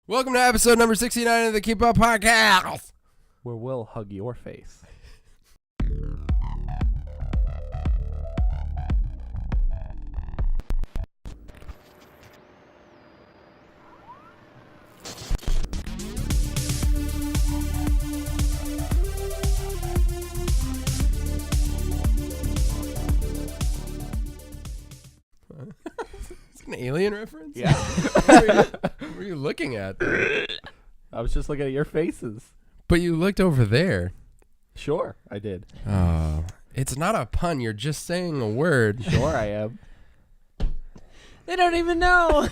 Welcome to episode number 69 of the Keep Up Podcast, where we'll hug your face. An alien reference? Yeah. What were you looking at? I was just looking at your faces. But you looked over there. Sure, I did. Oh, it's not a pun. You're just saying a word. Sure, I am. They don't even know.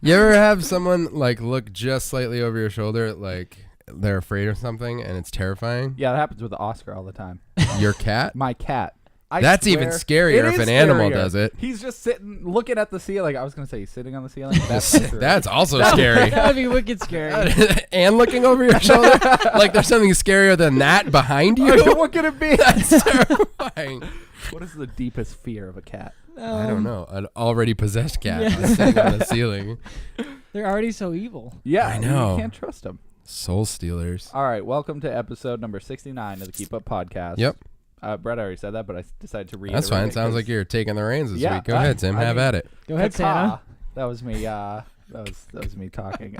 You ever have someone like look just slightly over your shoulder, like they're afraid of something, and it's terrifying? Yeah, that happens with Oscar all the time. Your cat? My cat. That's even scarier if an animal does it. He's just sitting, looking at the ceiling. I was going to say he's sitting on the ceiling. That's also scary. That would be wicked scary. And looking over your shoulder? Like there's something scarier than that behind you? What could it be? That's terrifying. What is the deepest fear of a cat? I don't know. An already possessed cat is sitting on the ceiling. They're already so evil. Yeah, I know. You can't trust them. Soul stealers. All right, welcome to episode number 69 of the Keep Up Podcast. Yep. Brett already said that, but I decided to reiterate. That's fine. Sounds like you're taking the reins this Yeah, week. Go ahead, Tim. Have at it. Go ahead, Santa. That was me. That was me talking.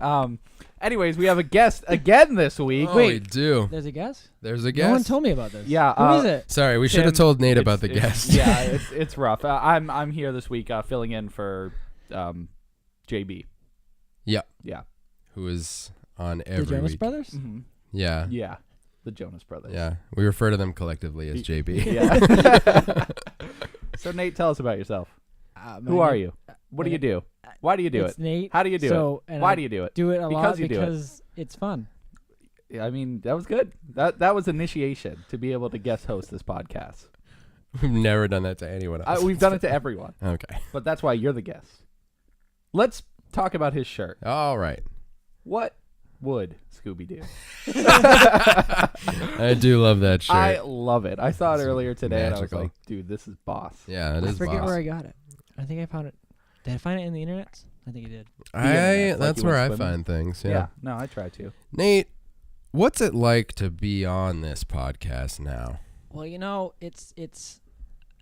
Anyways, we have a guest again this week. Oh, we do. There's a guest? There's a guest. No one told me about this. Yeah. Who is it? Sorry, we should Tim, have told Nate about the it's- guest. Yeah, it's rough. I'm here this week filling in for JB. Yep. Yeah. Who is on The every Jonas week. Brothers? Mm-hmm. Yeah. Yeah. The Jonas Brothers. Yeah. We refer to them collectively as JB. Yeah. So Nate, tell us about yourself. My Who are name- you? What do you do? Why do you do it's it? Nate. How do you do so, it? and Why I do you do it? do it a Because lot you do it. because it's fun. I mean, that was good. That was initiation to be able to guest host this podcast. We've never done that to anyone else. We've done it to everyone, Okay. but that's why you're the guest. Let's talk about his shirt. All right. What would Scooby do? I do love that shirt. I love it. I saw it It's earlier today, and I was magical. like, dude, this is boss. Yeah, it I is forget boss. where I got it. I think I found it. Did I find it in the internet? I think I did. like That's you where went I swimming. find things. Yeah. Yeah. No, I try to. Nate, what's it like to be on this podcast now? Well,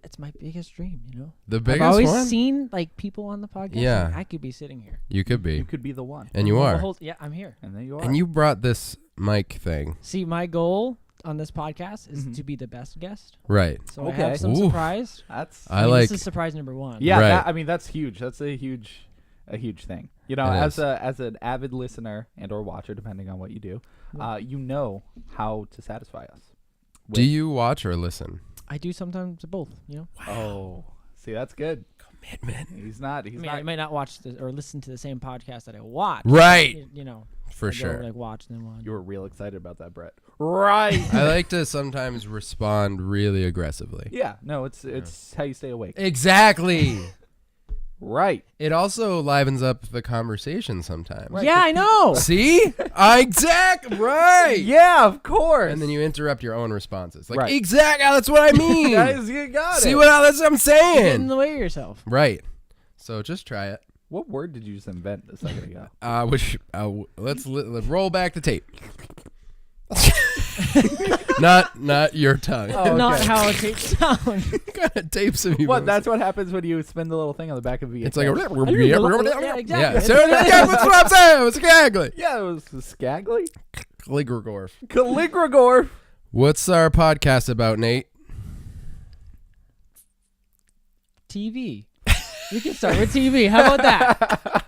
it's my biggest dream, The biggest I've always one? seen like people on the podcast. Yeah. like, I could be sitting here. You could be. You could be the one. And you The are. whole- yeah, I'm here. And there you are. And you brought this mic thing. See, my goal on this podcast is Mhm. to be the best guest. Right. So I Okay. have some Ooh. surprise. That's I mean, like. this is surprise number one. yeah. Right. I mean, that's huge. That's a huge thing. It As is. as an avid listener and or watcher, depending on what you do, you know how to satisfy us. Do you watch or listen? I do sometimes both. Oh, see, that's good. Commitment. He's not. He's I not. might not watch or listen to the same podcast that I watch. Right. For I go, sure. like watch and then watch. You were real excited about that, Brett. Right. I like to sometimes respond really aggressively. Yeah. No, it's how you stay awake. Exactly. Right. It also livens up the conversation sometimes. Right. Yeah, I know. See? Right. Yeah, of course. And then you interrupt your own responses. Like, Right. exactly. That's what I mean. Guys, you got See it. that's what I'm Get in saying. the way of yourself. Right. So just try it. What word did you just invent a second ago? Let's roll back the tape. not your tongue. Oh, Not okay. how it takes sound. What kind of tapes have you? What? That's what happens when you spin the little thing on the back of the. It's like a. Yeah, exactly. Yeah, so that's what I'm saying. It's exactly. Yeah, it was Skaggly. Caligorgorf. Caligorgor. What's our podcast about, Nate? TV. We can start with TV. How about that?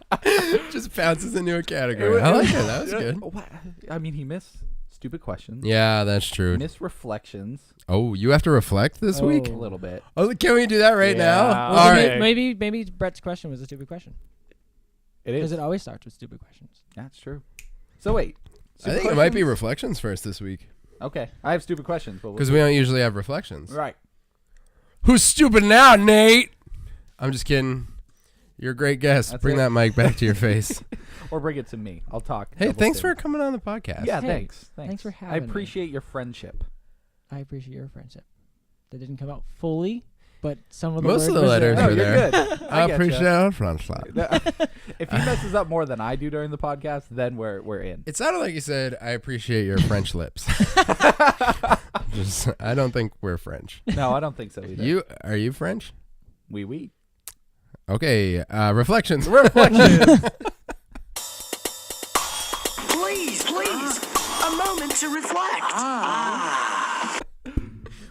Just bounces into a category. I like it. That was good. What? I mean, he missed stupid questions. Yeah, that's true. Missed reflections Oh, you have to reflect this week? a little bit. Oh, can we do that right Yeah. now? Well, All then right. Maybe Brett's question was a stupid question. It Because is. it always starts with stupid questions. That's true. So wait. I think it might be reflections first this week. Okay, I have stupid questions, but Because we don't usually have reflections. right. Who's stupid now, Nate? I'm just kidding. You're a great guest. That's Bring it. that mic back to your face. Or bring it to me. I'll talk. Hey, double thanks spin. for coming on the podcast. Yeah, Hey, thanks. thanks for I having me. appreciate your friendship. I appreciate your friendship. That didn't come out fully but some of the Most of word the was letters there. were you're there. good. I getcha. appreciate French. If he messes up more than I do during the podcast, then we're in. It sounded like you said, "I appreciate your French lips." I don't think we're French. No, I don't think so either. Are you French? Oui. Okay. Reflections. Please, a moment to reflect.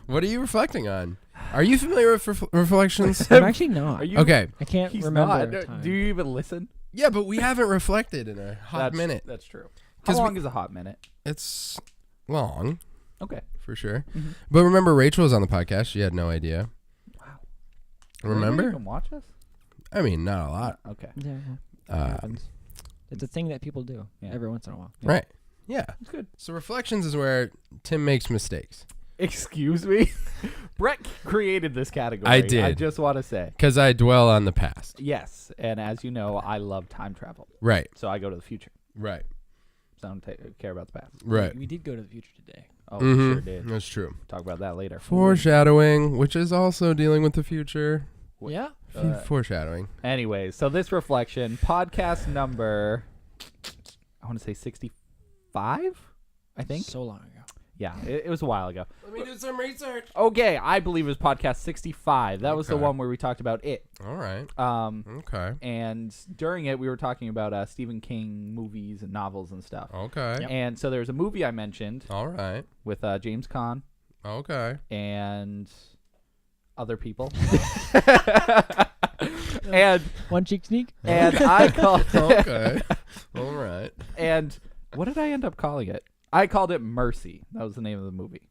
What are you reflecting on? Are you familiar with reflections? I'm actually not. Are you? Okay. I can't He's remember. not. a time. Do you even listen? Yeah, but we haven't reflected in a hot minute. That's true. How 'Cause long is a hot minute? It's long, Okay. for sure. Mm-hmm. But remember, Rachel was on the podcast. She had no idea. Wow. Remember? You can watch us? I mean, not a lot. Okay. Yeah, That happens. it's a thing that people do every once in a while. Yeah. Right. Yeah. It's good. So reflections is where Tim makes mistakes. Excuse me? Brett created this category. I did. I just want to say. Because I dwell on the past. Yes. And as you know, I love time travel. Right. So I go to the future. Right. So I don't care about the past. Right. We did go to the future today. Oh, Mhm. we sure did. That's true. Talk about that later. Foreshadowing, which is also dealing with the future. Yeah. Foreshadowing. Anyways, so this reflection, podcast number, I want to say 65, I think. So long ago. Yeah, it was a while ago. Let me do some research. Okay, I believe it was podcast 65. That was the Okay. one where we talked about it. All right. Okay. And during it, we were talking about Stephen King movies and novels and stuff. Okay. And so there's a movie I mentioned All right. with James Caan Okay. and other people. and One cheek sneak. I called Okay. All right. and what did I end up calling it? I called it Mercy. That was the name of the movie.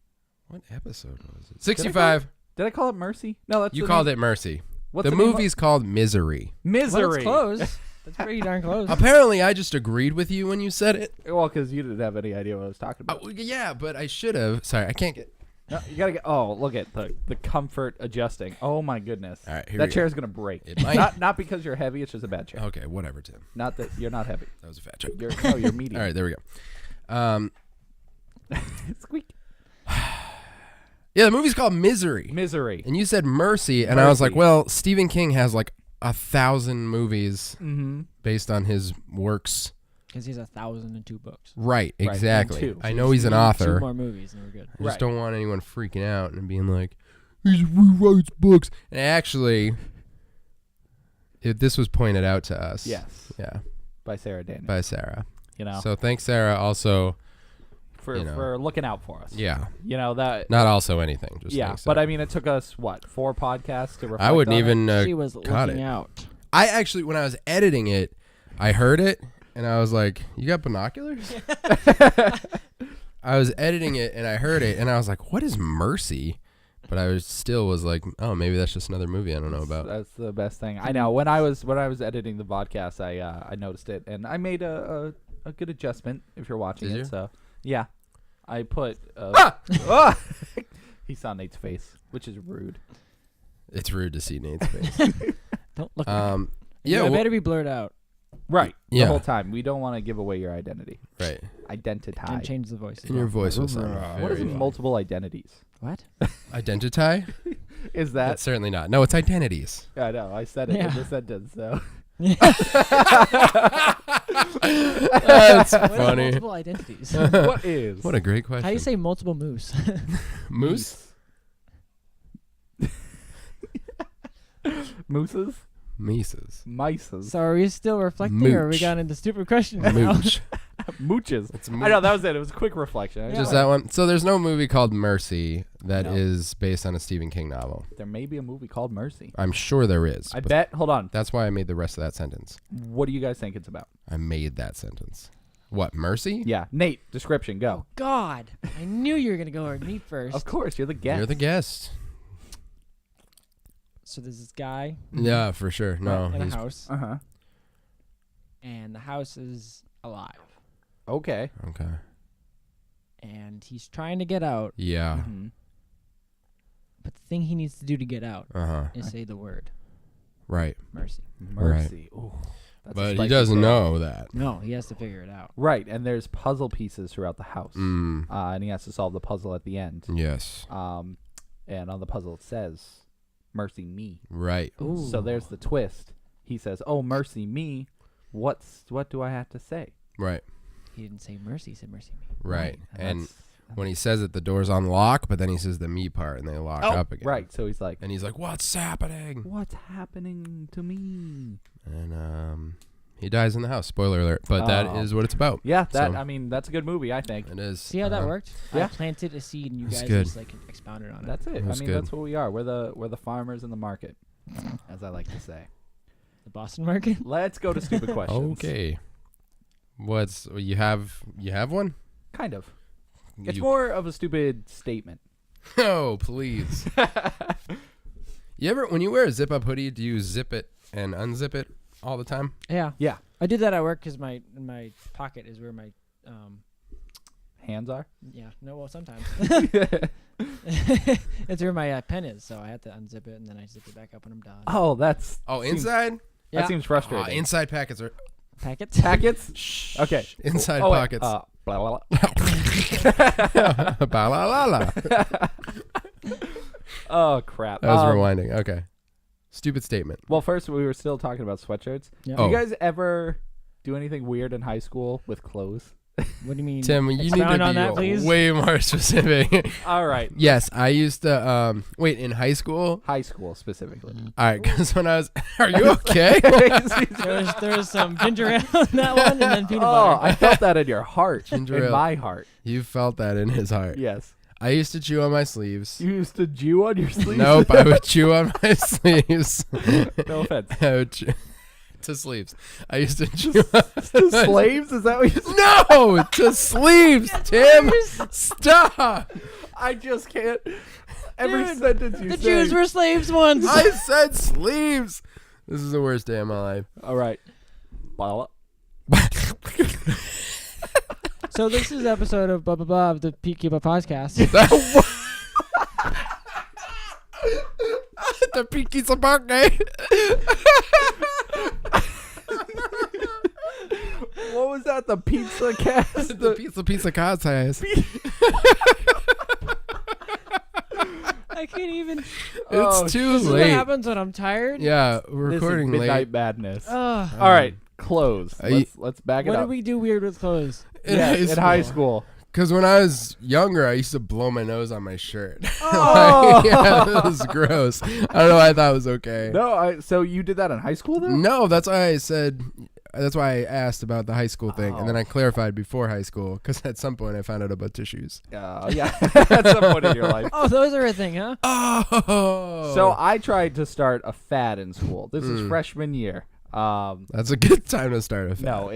What episode was it? 65. Did I call it Mercy? No, that's You called it Mercy. What's The name of- movie's called Misery. Misery. Well, it's close. That's pretty darn close. Apparently, I just agreed with you when you said it. Well, because you didn't have any idea what I was talking about. Yeah, but I should have. Sorry, I can't get. No, you gotta get. Oh, look at the comfort adjusting. Oh my goodness. All right, here that we chair's gonna break. It might. Not because you're heavy. It's just a bad chair. Okay, whatever, Tim. Not that you're not heavy. That was a fat joke. You're medium. All right, there we go. Squeak. Yeah, the movie's called Misery. Misery. And you said Mercy, and I was like, Mercy. well, Stephen King has like 1,000 movies Mm-hmm. based on his works. Because he's 1,002 books. Right, and exactly. two. I know he's an author. 2 more movies and we're good. I just Right. don't want anyone freaking out and being like, he rewrites books. And actually, this was pointed out to us. Yes. Yeah, By Sarah Daniels. by Sarah. You know, So thanks, Sarah. Also, for looking out for us. yeah, You know that. not also anything. Just Yeah, thanks, but Sarah. I mean, it took us what 4 podcasts to reflect. I wouldn't on it? even she was caught looking it. out. I actually, when I was editing it, I heard it and I was like, "You got binoculars?" I was editing it and I heard it and I was like, "What is Mercy?" But I was like, "Oh, maybe that's just another movie I don't know about." That's the best thing. I know. When I was editing the podcast, I noticed it and I made a good adjustment. If you're watching Did it, you? so yeah, I put. He saw Nate's face, which is rude. It's rude to see Nate's face. Don't look at me. Yeah, It well, better be blurred out. Right. Yeah. The whole time. We don't want to give away your identity. right. Identity. And change the voice. And your voice will sound What is very multiple identities? What? identity. Is that? That's certainly not. No, it's identities. I know. I said it Yeah. in the sentence. So. That's What are funny. multiple identities? What is? What a great question. How do you say multiple moose? Moose? Mooses? Mises. Mices? So are we still reflecting, or we Mooch. got into stupid questions now? Mooch. Mooches. It's I know, that was it. It was a quick reflection. Just that one. So there's no movie called Mercy that No. is based on a Stephen King novel. There may be a movie called Mercy. I'm sure there is. I but bet. Hold on. That's why I made the rest of that sentence. What do you guys think it's about? I made that sentence. What, Mercy? Yeah. Nate, description, go. God, I knew you were gonna go over me first. Of course, you're the guest. You're the guest. So there's this guy Yeah, for sure. No, in a he's house, Uh-huh. and the house is alive, Okay. okay. and he's trying to get out. Yeah. Mhm. But the thing he needs to do to get out Uh-huh. is say the word Right. mercy. Mercy. Ooh, that's a But he spicy doesn't tale. know that. No, he has to figure it out. Right, and there's puzzle pieces throughout the house. Mm. And he has to solve the puzzle at the end. Yes. And on the puzzle it says mercy me. Right. So there's the twist. He says, "Oh, mercy me. What do I have to say?" Right. He didn't say mercy. He said mercy me. Right. And that's- when he says it, the door's on lock, but then he says the me part, and they lock up again. Right. So he's like, And he's like, "What's happening?" "What's happening to me?" And he dies in the house. Spoiler alert. But that Oh. is what it's about. Yeah, that So- I mean, that's a good movie, I think. It is. See how that worked? Yeah. I planted a seed and you It's guys good. just like expounded on it. That's it. I That's mean, good. that's what we are. We're the farmers in the market, as I like to say. The Boston market. Let's go to stupid questions. Okay. You have one? Kind of. It's You- more of a stupid statement. Oh, please. You ever, when you wear a zip up hoodie, do you zip it and unzip it all the time? Yeah. Yeah. I did that at work because my pocket is where my Hands are. yeah, no, well, sometimes it's where my pen is, so I have to unzip it and then I zip it back up when I'm done. Oh, that's Oh, seems- inside? Yeah. That seems frustrating. Inside packets are Packets. Packets. Shh. Okay. Inside Oh, wait, pockets. blah, blah, blah. Ba la la la. Oh crap. That was rewinding. Okay. Stupid statement. Well, first we were still talking about sweatshirts. Yeah. Oh. You guys ever do anything weird in high school with clothes? What do you mean? Tim, you need to Expound on be that, please. way more specific. All right. Yes, I used to. Wait, in high school. High school specifically. All right, because when I was, are you okay? There was some ginger ale in that one, and then peanut Oh, butter. I felt that in your heart. Ginger in ale. my heart. You felt that in his heart. Yes. I used to chew on my sleeves. You used to Jew on your sleeves? Nope, I would chew on my sleeves. No offense. I would to sleeves. I used to chew To slaves? Is that what you said? No, to sleeves, Tim. Stop. I just can't. Every Dude, sentence you The say. Jews were slaves once. I said sleeves. This is the worst day of my life. All right. Well, So this is episode of blah blah blah of the Peakeeper podcast. The Pinky's a birthday. what was that? The pizza cast? the pizza contest. I can't even. It's too This is what late. happens when I'm tired. Yeah, we're This is recording Midnight late. Madness. Ugh. All right. Clothes. I- Let's back it What up. did we do weird with clothes? In high school. Because when I was younger, I used to blow my nose on my shirt. Oh. Yeah, that was gross. I don't know why I thought it was okay. No, so you did that in high school then? No, that's why I said. That's why I asked about the high school thing, and then I clarified before high school because at some point I found out about tissues. Yeah. At some point in your life. Oh, those are a thing, huh? Oh, So I tried to start a fad in school. This is freshman year. that's a good time to start a fad. No,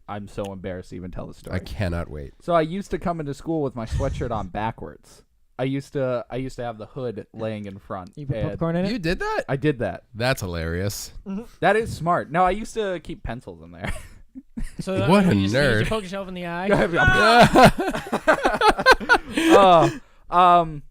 I'm so embarrassed to even tell the story. I cannot wait. So I used to come into school with my sweatshirt on backwards. I used to have the hood laying in front. You put and popcorn in it. You did that? I did that. That's hilarious. That is smart. No, I used to keep pencils in there. So What a you just nerd. poke yourself in the eye.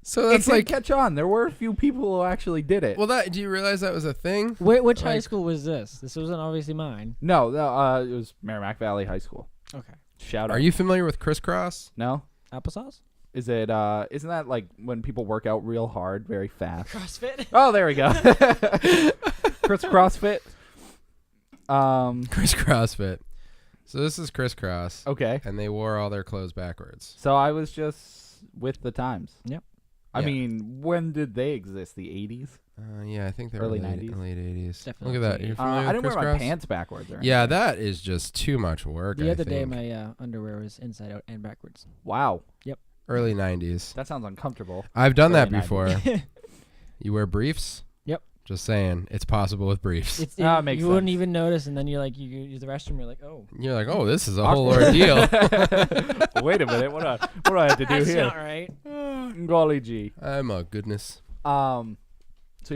So It that's did like. catch on. There were a few people who actually did it. Well, do you realize that was a thing? Which high Like- school was this? This wasn't obviously mine. No, it was Merrimack Valley High School. Okay. Shout out. Are you familiar with crisscross? No? Applesauce? Is it isn't that like when people work out real hard, very fast? CrossFit? Oh, there we go. CrossFit. Crisscross fit. So this is crisscross, Okay. and they wore all their clothes backwards. So I was just with the times. Yep. I Yeah. mean, when did they exist? The 80s? Yeah, I think they Early were late 90s? 80s. Definitely Look at that. late You're 80s. familiar I with didn't wear my crisscross? pants backwards or anything. Yeah, that is just too much work. The I other day, think. my underwear was inside out and backwards. Wow. Early 90s. That sounds uncomfortable. I've done that Early 90s. before. You wear briefs? Yep. Just saying, it's possible with briefs. Makes you wouldn't sense. even notice, and then you're like, you use the restroom, you're like, oh, You're like, oh, this is a whole ordeal. Wait a minute. What do I have to do that's here? not right. Golly gee. I'm a goodness. So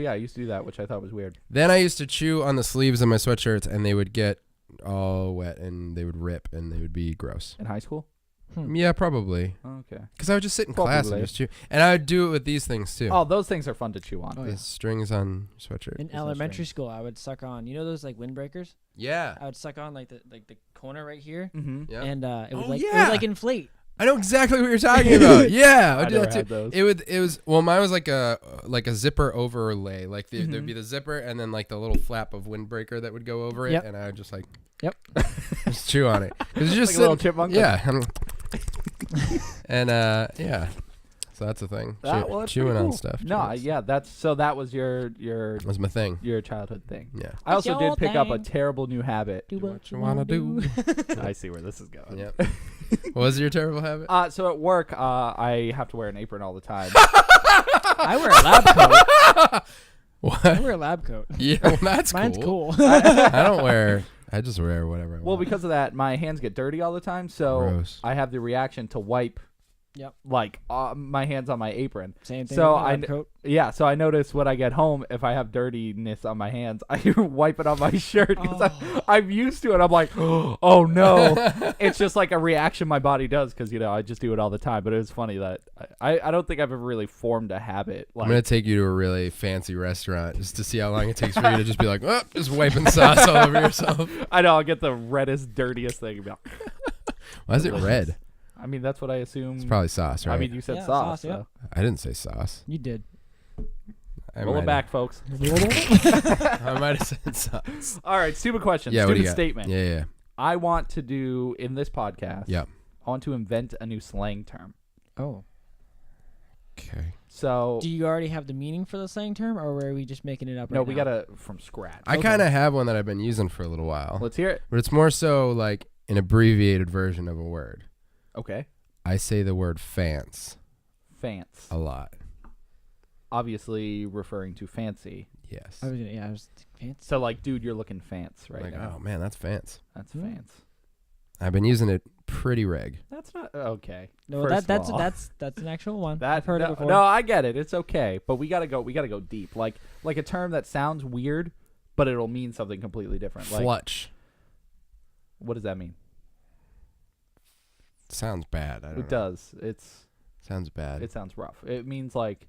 yeah, I used to do that, which I thought was weird. Then I used to chew on the sleeves of my sweatshirts, and they would get all wet, and they would rip, and they would be gross. In high school? Yeah, probably. Okay. Because I would just sit in class and Probably. just chew. And I would do it with these things, too. Oh, those things are fun to chew on. Oh, The yeah. strings on your sweatshirt. In no elementary strings. school, I would suck on, you know those like windbreakers? Yeah. I would suck on like the corner right here, Mm-hmm. Yeah. and it would Oh, like it yeah. would like inflate. I know exactly what you're talking about. Yeah, I I do never that too. had those. It was well, mine was like a zipper overlay. Like there'd be the zipper and then like the little flap of windbreaker that would go over it, Yep. and I would just like Yep. chew on it. 'Cause it's just Like a little sitting- chipmunk? Yeah, and yeah, so that's the thing. Well, that's Chewing pretty on cool. stuff. No, Cheers. yeah, that was your That was my thing. childhood thing. Yeah. I also It's your did pick up a thing. terrible new habit. Do what you wanna want to do. I see where this is going. Yep. What was your terrible habit? So at work, I have to wear an apron all the time. I wear a lab coat. What? I wear a lab coat. Yeah, well, that's Mine's cool. I don't wear. I just wear whatever I Well, want. because of that, my hands get dirty all the time, so Gross. I have the reaction to wipe Yep. like my hands on my apron. Same thing. So with my I lab coat. Yeah, so I notice when I get home, if I have dirtiness on my hands, I wipe it on my shirt because I'm used to it. I'm like, oh no. It's just like a reaction my body does because, I just do it all the time. But it was funny that I don't think I've ever really formed a habit. I'm gonna take you to a really fancy restaurant just to see how long it takes for you to just be like, oh, just wiping sauce all over yourself. I know, I'll get the reddest, dirtiest thing. Be like, Why is it red? I mean, that's what I assume. It's probably sauce, right? I mean, you said Yeah, sauce. sauce, yeah. So. I didn't say sauce. You did. I Roll might it back, folks. have- I might have said sauce. All right, stupid question. Yeah, what do stupid you got? statement. Yeah. I want to do, in this podcast, Yep. I want to invent a new slang term. Oh. Okay. So, Do you already have the meaning for the slang term, or were we just making it up? no, right we now? got to from scratch. I kind of have one that I've been using for a little while, Let's hear it. but it's more so like an abbreviated version of a word. Okay. I say the word "fance" Fance. a lot. Obviously referring to fancy. Yes. I was fancy. So, like, dude, you're looking fance right Like, now. oh man, that's fance. That's Hmm. fance. I've been using it pretty reg. That's not okay. No, First that's of all, that's an actual one. that, I've heard no, it before. No, I get it. It's okay, but we gotta go deep. Like a term that sounds weird, but it'll mean something completely different. Like, Flutch. what does that mean? Sounds bad. I don't know. It does. Sounds bad. It sounds rough. It means like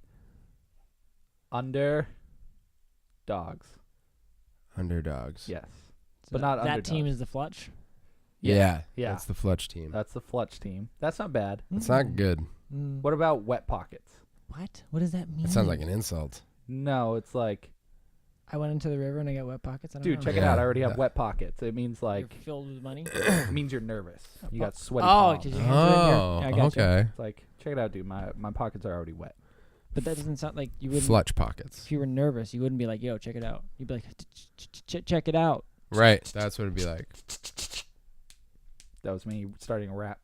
under dogs. Underdogs. Yes. So but not that team underdogs. is the Flutch. Yeah. Yeah. That's the Flutch team. That's the Flutch team. That's not bad. It's not good. Mm. What about wet pockets? What? What does that mean? It sounds like an insult. No, it's like, I went into the river and I got wet pockets. I don't dude, know. check it Yeah, out. I already have yeah. wet pockets. It means You're like, filled with money. it means you're nervous. You got sweaty Oh, palms. 'cause your hands are in here. Oh, Yeah, I gotcha. okay. It's like, check it out, dude. My pockets are already wet. But that doesn't sound like you wouldn't. Flutch pockets. If you were nervous, you wouldn't be like, "Yo, check it out." You'd be like, "Check it out." Right. That's what it'd be like. That was me starting a rap.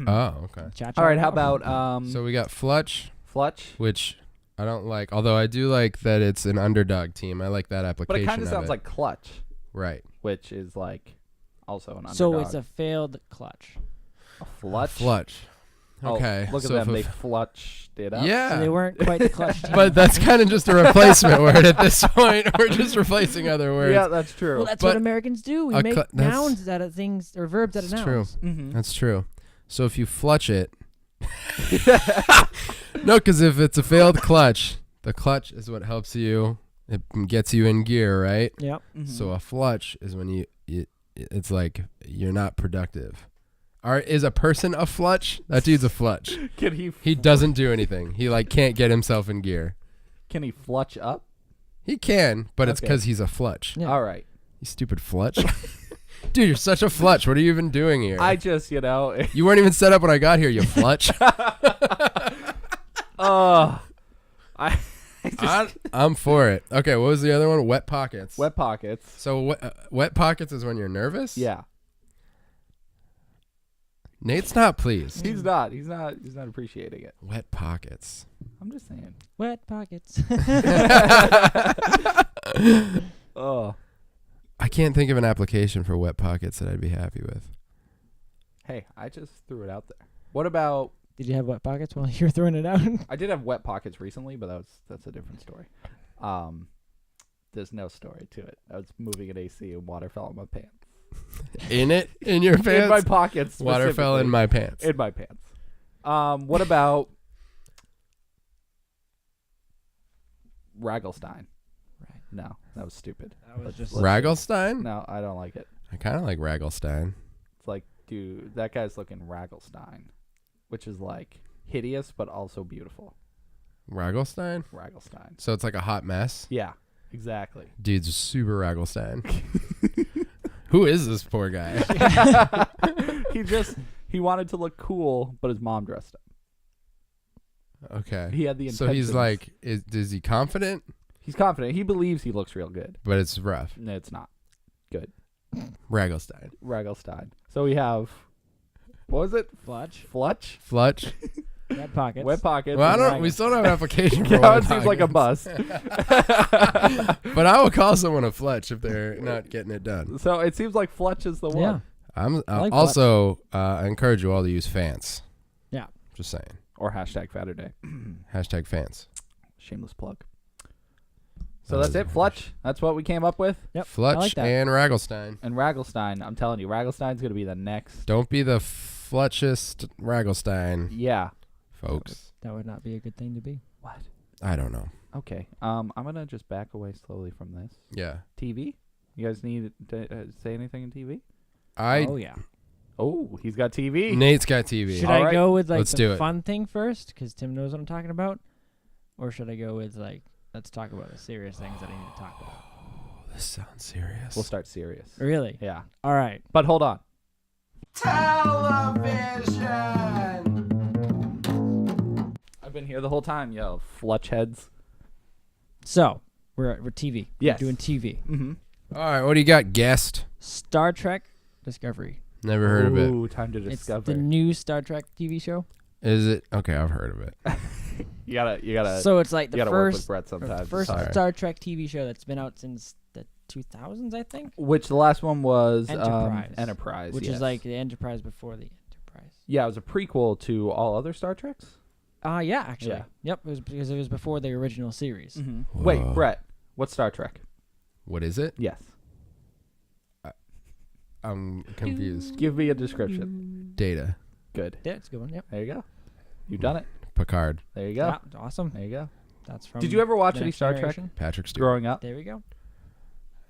Oh, okay. Cha-cha All right, how out. about So we got Flutch, Flutch? which I don't like. Although I do like that it's an underdog team. I like that application. But it kind of of sounds it. like clutch, Right. which is like also an underdog. So it's a failed clutch. a flutch. Flutch. Oh, Okay. look at so if them. a They flutched it up. yeah. So they weren't quite the clutch team. But that's kind of just a replacement word at this point. We're just replacing other words. Yeah, that's true. Well, that's But what Americans do. We a make cl- that's- nouns out of things or verbs out of That's nouns. true. mm-hmm. That's true. So if you flutch it, no, because if it's a failed clutch, the clutch is what helps you. It gets you in gear, right? Yep. So a flutch is when it's like you're not productive. Is a person a flutch? That dude's a flutch. Can he? He doesn't do anything. He like can't get himself in gear. Can he flutch up? He can, but it's Okay. because he's a flutch. Yeah. All right. You stupid flutch. Dude, you're such a flutch. What are you even doing here? I just, You weren't even set up when I got here, you flutch. I'm for it. Okay, what was the other one? Wet pockets. wet pockets. So wet pockets is when you're nervous? Yeah. Nate's not pleased. He's not. He's not appreciating it. Wet pockets. I'm just saying. Wet pockets. Oh. I can't think of an application for wet pockets that I'd be happy with. Hey, I just threw it out there. What about? Did you have wet pockets while you were throwing it out? I did have wet pockets recently, but that's a different story. There's no story to it. I was moving an AC and water fell in my pants. In your pants? In my pockets. Water fell in specifically. my pants. In my pants. What about Ragelstein? Right. No, that was stupid. That was just Ragelstein? No, I don't like it. I kind of like Ragelstein. It's like, dude, that guy's looking Ragelstein. which is like hideous but also beautiful. Ragelstein? Ragelstein. So it's like a hot mess? Yeah, exactly. Dude's super Ragelstein. Who is this poor guy? He wanted to look cool, but his mom dressed him. Okay. He had the So he's intentions. like, is he confident? He's confident. He believes he looks real good. But it's rough. No, it's not. Good. Ragelstein. Ragelstein. So we have, what was it? Flutch. Flutch? Flutch. Wet pockets. Wet pockets. Well, I and don't. We Ragel- still don't have an application for Now wet it seems like a pockets. bust. But I will call someone a Fletch if they're not getting it done. So it seems like Flutch is the one. Yeah. I'm I like also. I encourage you all to use fans. Yeah. Just saying. Or hashtag Fatterday. Hashtag fans. Shameless plug. So that's it, Flutch. That's what we came up with. Yep. Fletch I like that. and Ragelstein. And Ragelstein, I'm telling you, Ragelstein's going to be the next. Don't be the Fletchest Ragelstein, Yeah. folks. That would not be a good thing to be. What? I don't know. Okay. I'm going to just back away slowly from this. Yeah. TV? You guys need to say anything in TV? Oh yeah. Oh, he's got TV. Nate's got TV. Should All I right. go with like Let's the do it. fun thing first, because Tim knows what I'm talking about, or should I go with like let's talk about the serious things that I need to talk about? This sounds serious. We'll start serious. Really? Yeah. All right. But hold on. I've been here the whole time, yo. Flutch heads. So we're TV. Yes. We're doing TV. Mm-hmm. All right. What do you got, guest? Star Trek Discovery. Never heard of it. Ooh, time to discover. It's the new Star Trek TV show. Is it? Okay, I've heard of it. You gotta. So it's like you the gotta work with first, Brett sometimes. first Sorry. Star Trek TV show that's been out since the 2000s, I think. Which the last one was Enterprise. Enterprise, Which yes. is like the Enterprise before the Enterprise. Yeah, it was a prequel to all other Star Treks. Yeah, actually. Yeah. Yep, it was because it was before the original series. Mm-hmm. Wait, Whoa. Brett, what's Star Trek? What is it? Yes. I'm confused. Give me a description. Data. Good. Yeah, it's a good one. Yep. There you go. You've done it. Picard. There you go. Yeah, awesome. There you go. That's from. Did you ever watch The any Next Star Trek Generation. Patrick Stewart. growing up, There we go.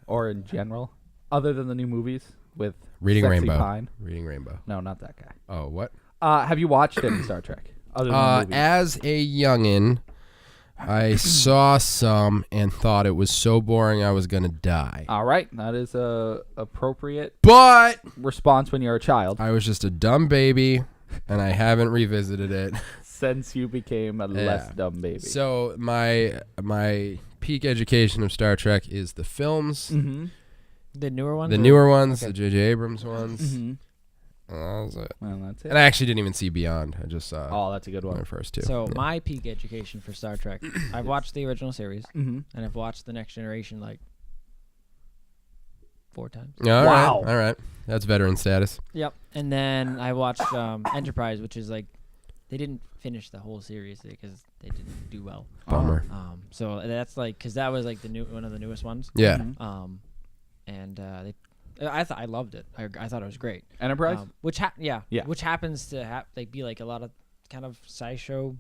or in general, other than the new movies with Reading Sexy Rainbow. Pine? Reading Rainbow. No, not that guy. Oh, what? Have you watched any Star Trek other than the movies? As a youngin', I saw some and thought it was so boring I was gonna die. All right, that is a appropriate But response when you're a child. I was just a dumb baby, and I haven't revisited it. Since you became a less dumb baby. So my peak education of Star Trek is the films, Mm-hmm. The newer one. the newer ones, the J.J. Abrams ones. Mm-hmm. That was it. Well, that's it. And I actually didn't even see Beyond. I just saw Oh, that's a good my one. first two. So Yeah. my peak education for Star Trek, I've watched the original series Mm-hmm. and I've watched the Next Generation like 4 times. All Wow. right, all right. That's veteran status. Yep. And then I watched Enterprise, which is like they didn't finish the whole series because they didn't do well. Bummer. So that's like because that was like the new one of the newest ones. Yeah. Mhm. And I loved it. I thought it was great. Enterprise? Which Yeah. which happens to like be like a lot of kind of sci-show,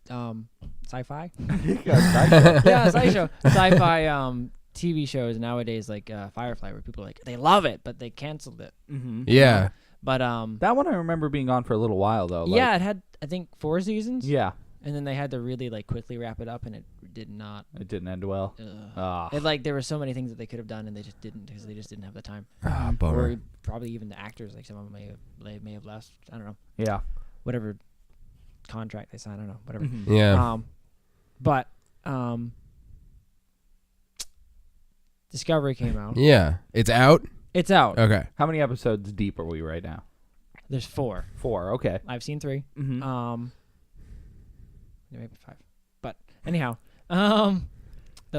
sci-fi. Yeah, sci-fi TV shows nowadays like Firefly, where people like they love it, but they canceled it. Mm-hmm. Yeah. But That one I remember being on for a little while though. yeah, it had I think 4 seasons. Yeah. And then they had to really like quickly wrap it up, and it did not. It didn't end well. Ah. It like there were so many things that they could have done, and they just didn't because they just didn't have the time. Ah, bummer. Or probably even the actors, like some of them may have left. I don't know. Yeah. Whatever contract they signed, I don't know. Whatever. Mhm. Yeah. But Discovery came out. Yeah. It's out? It's out. Okay. How many episodes deep are we right now? There's 4. 4. Okay. I've seen 3. Mm-hmm. Maybe 5. But anyhow, the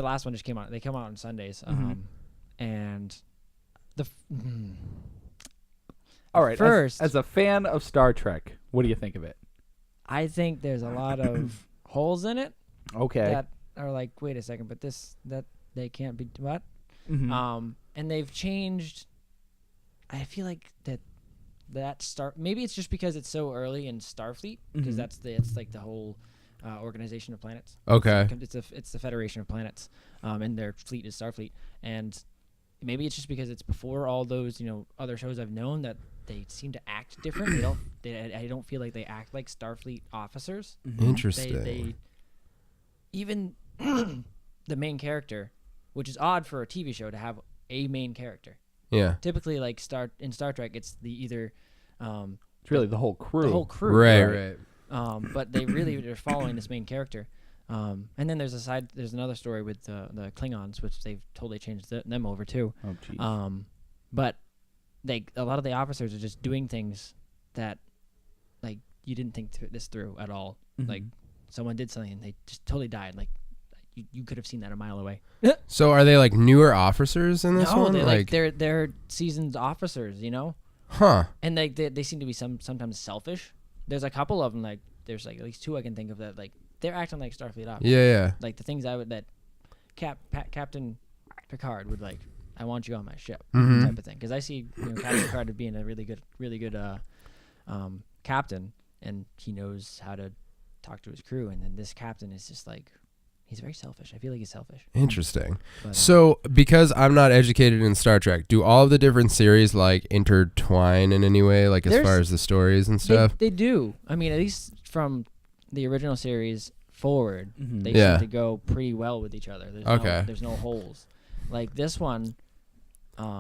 last one just came out. They come out on Sundays. And the All right. First, as a fan of Star Trek, what do you think of it? I think there's a lot of holes in it Okay. that are like, wait a second, but that they can't be what? Mhm. And they've changed. I feel like that maybe it's just because it's so early in Starfleet because Mhm. it's like the whole organization of planets. Okay. It's the Federation of Planets, and their fleet is Starfleet, and maybe it's just because it's before all those other shows I've known that they seem to act different. I don't feel like they act like Starfleet officers. Interesting. They even the main character, which is odd for a TV show to have a main character. Yeah. Typically, like in Star Trek, it's It's really the whole crew. the whole crew. Right. But they're following this main character. And then there's another story with the Klingons, which they've totally changed them over too. Oh, geez. But a lot of the officers are just doing things that, like, you didn't think this through at all. Like, someone did something and they just totally died. Like, you could have seen that a mile away. So are they like newer officers in this one? They're seasoned officers, you know. Huh. And they seem to be sometimes selfish. There's a couple of them, like there's like at least 2 I can think of that like they're acting like Starfleet officers. Yeah. Like the things that Captain Picard would like. I want you on my ship, Mm-hmm. type of thing. Because I see Captain Picard as being a really good captain, and he knows how to talk to his crew. And then this captain is just like, he's very selfish. I feel like he's selfish. Interesting. But, So, because I'm not educated in Star Trek, do all of the different series like intertwine in any way, like as far as the stories and stuff? They do. I mean, at least from the original series forward, they Yeah. seem to go pretty well with each other. There's no holes. Like this one.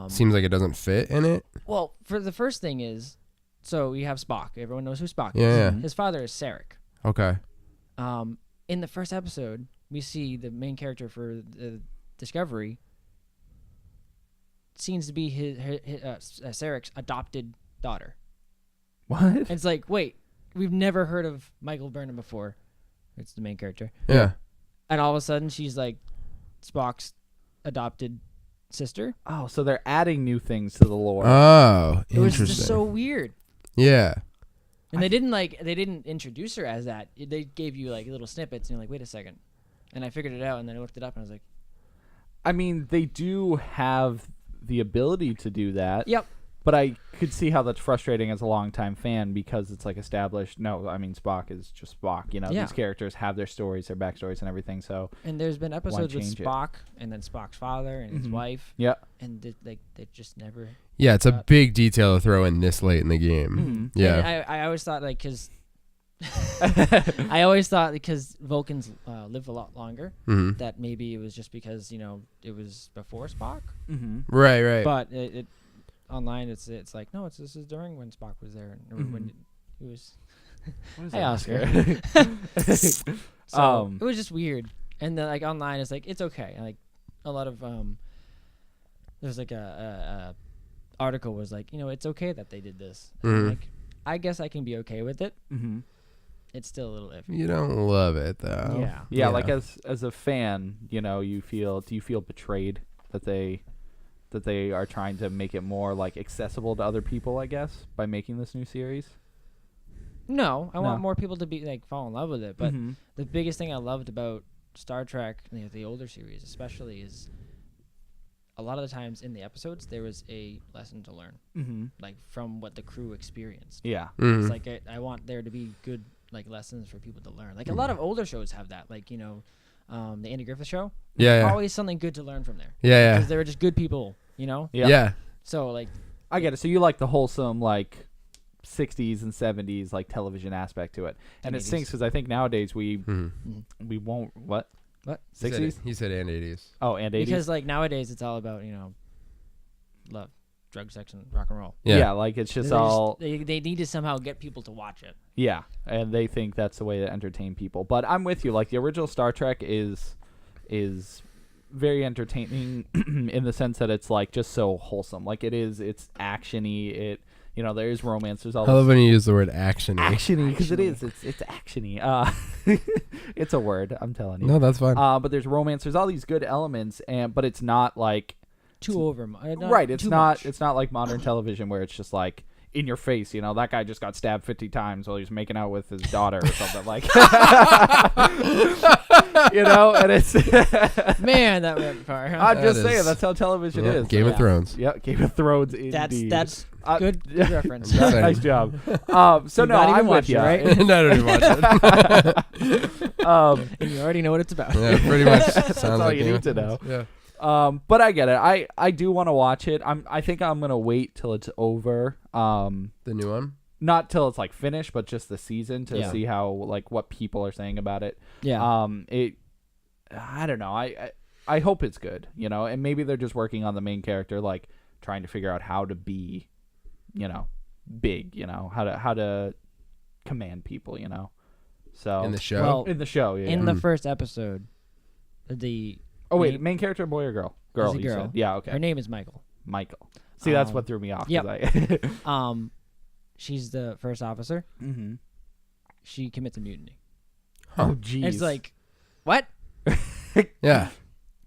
Seems like it doesn't fit in it. Well, for the first thing is, so you have Spock. Everyone knows who Spock is. Yeah. His father is Sarek. Okay. In the first episode, we see the main character for the Discovery seems to be Sarek's adopted daughter. What? And it's like, wait, we've never heard of Michael Burnham before. It's the main character. Yeah. And all of a sudden, she's like Spock's adopted sister. Oh, so they're adding new things to the lore. Oh, It was interesting. just so weird. Yeah. And they didn't introduce her as that. They gave you like little snippets, and you're like, wait a second. And I figured it out, and then I looked it up, and I was like, I mean, they do have the ability to do that. yep. But I could see how that's frustrating as a longtime fan because it's like established. No, I mean, Spock is just Spock. You know, Yeah. these characters have their stories, their backstories, and everything. So, And there's been episodes with change it? Spock, and then Spock's father and his wife, yeah. and they just never. Yeah, it's a big detail to throw in this late in the game. Yeah. And I always thought like because. because Vulcans live a lot longer, that maybe it was just because it was before Spock. Right. But it online it's like no, this is during when Spock was there and when he was. Hey Oscar. So it was just weird, and then like online it's like it's okay. And, like a lot of there's like a article was like it's okay that they did this. And like I guess I can be okay with it. It's still a little iffy. You don't love it though. Yeah. Yeah, like as a fan, do you feel betrayed that they are trying to make it more like accessible to other people, I guess, by making this new series? No, I want No. more people to be like fall in love with it. But the biggest thing I loved about Star Trek, the older series especially, is a lot of the times in the episodes there was a lesson to learn, like from what the crew experienced. Yeah. It's like I want there to be good like lessons for people to learn. Like a lot of older shows have that, like the Andy Griffith Show. Yeah. Always something good to learn from there. Yeah. Because they were just good people, Yeah. So like I get it. So you like the wholesome, like 60s and 70s like television aspect to it, and it 80s. stinks because I think nowadays we won't what 60s. He said and 80s. Oh, and 80s. because like nowadays it's all about love, drug, sex, and rock and roll. Yeah, like it's just all they need to somehow get people to watch it. yeah, and they think that's the way to entertain people. But I'm with you. Like the original Star Trek is very entertaining in the sense that it's like just so wholesome. Like it's actiony. It there's romance. There's all I love this when you use the word action. actiony because it is. It's actiony. It's a word. I'm telling you. No, that's fine. But there's romance. There's all these good elements, but it's not like Too over, right. It's too not. much. It's not like modern television where it's just like in your face. That guy just got stabbed 50 times while he's making out with his daughter or something like. And it's. Man, that went far. Huh? I'm just That saying is- that's how television Yeah, is. Game of Yeah. Thrones. Yeah, Game of Thrones. Indeed. That's good reference. Yeah. Nice job. So You've no, not even I'm with watched you. it, right? No, I don't even watch it. And you already know what it's about. Yeah, pretty much. That's Sounds all like you Game need of to know. Thrones. But I get it. I do want to watch it. I think I'm gonna wait till it's over. The new one. Not till it's like finished, but just the season to Yeah. see how like what people are saying about it. Yeah. I don't know. I hope it's good, and maybe they're just working on the main character, like trying to figure out how to be, big, how to command people, So In the show. Well, in the show, yeah. in the first episode, main character, boy or girl? Girl, It's a you girl. said. Yeah, okay. her name is Michael. Michael. See, that's what threw me off. Yep. She's the first officer. Mm-hmm. She commits a mutiny. Oh, geez. It's like, what? Yeah,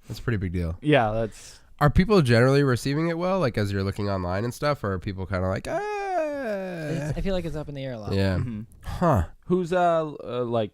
that's a pretty big deal. Yeah, that's. Are people generally receiving it well, like as you're looking online and stuff, or are people kind of like, I feel like it's up in the air a lot. yeah, Mhm. huh? Who's like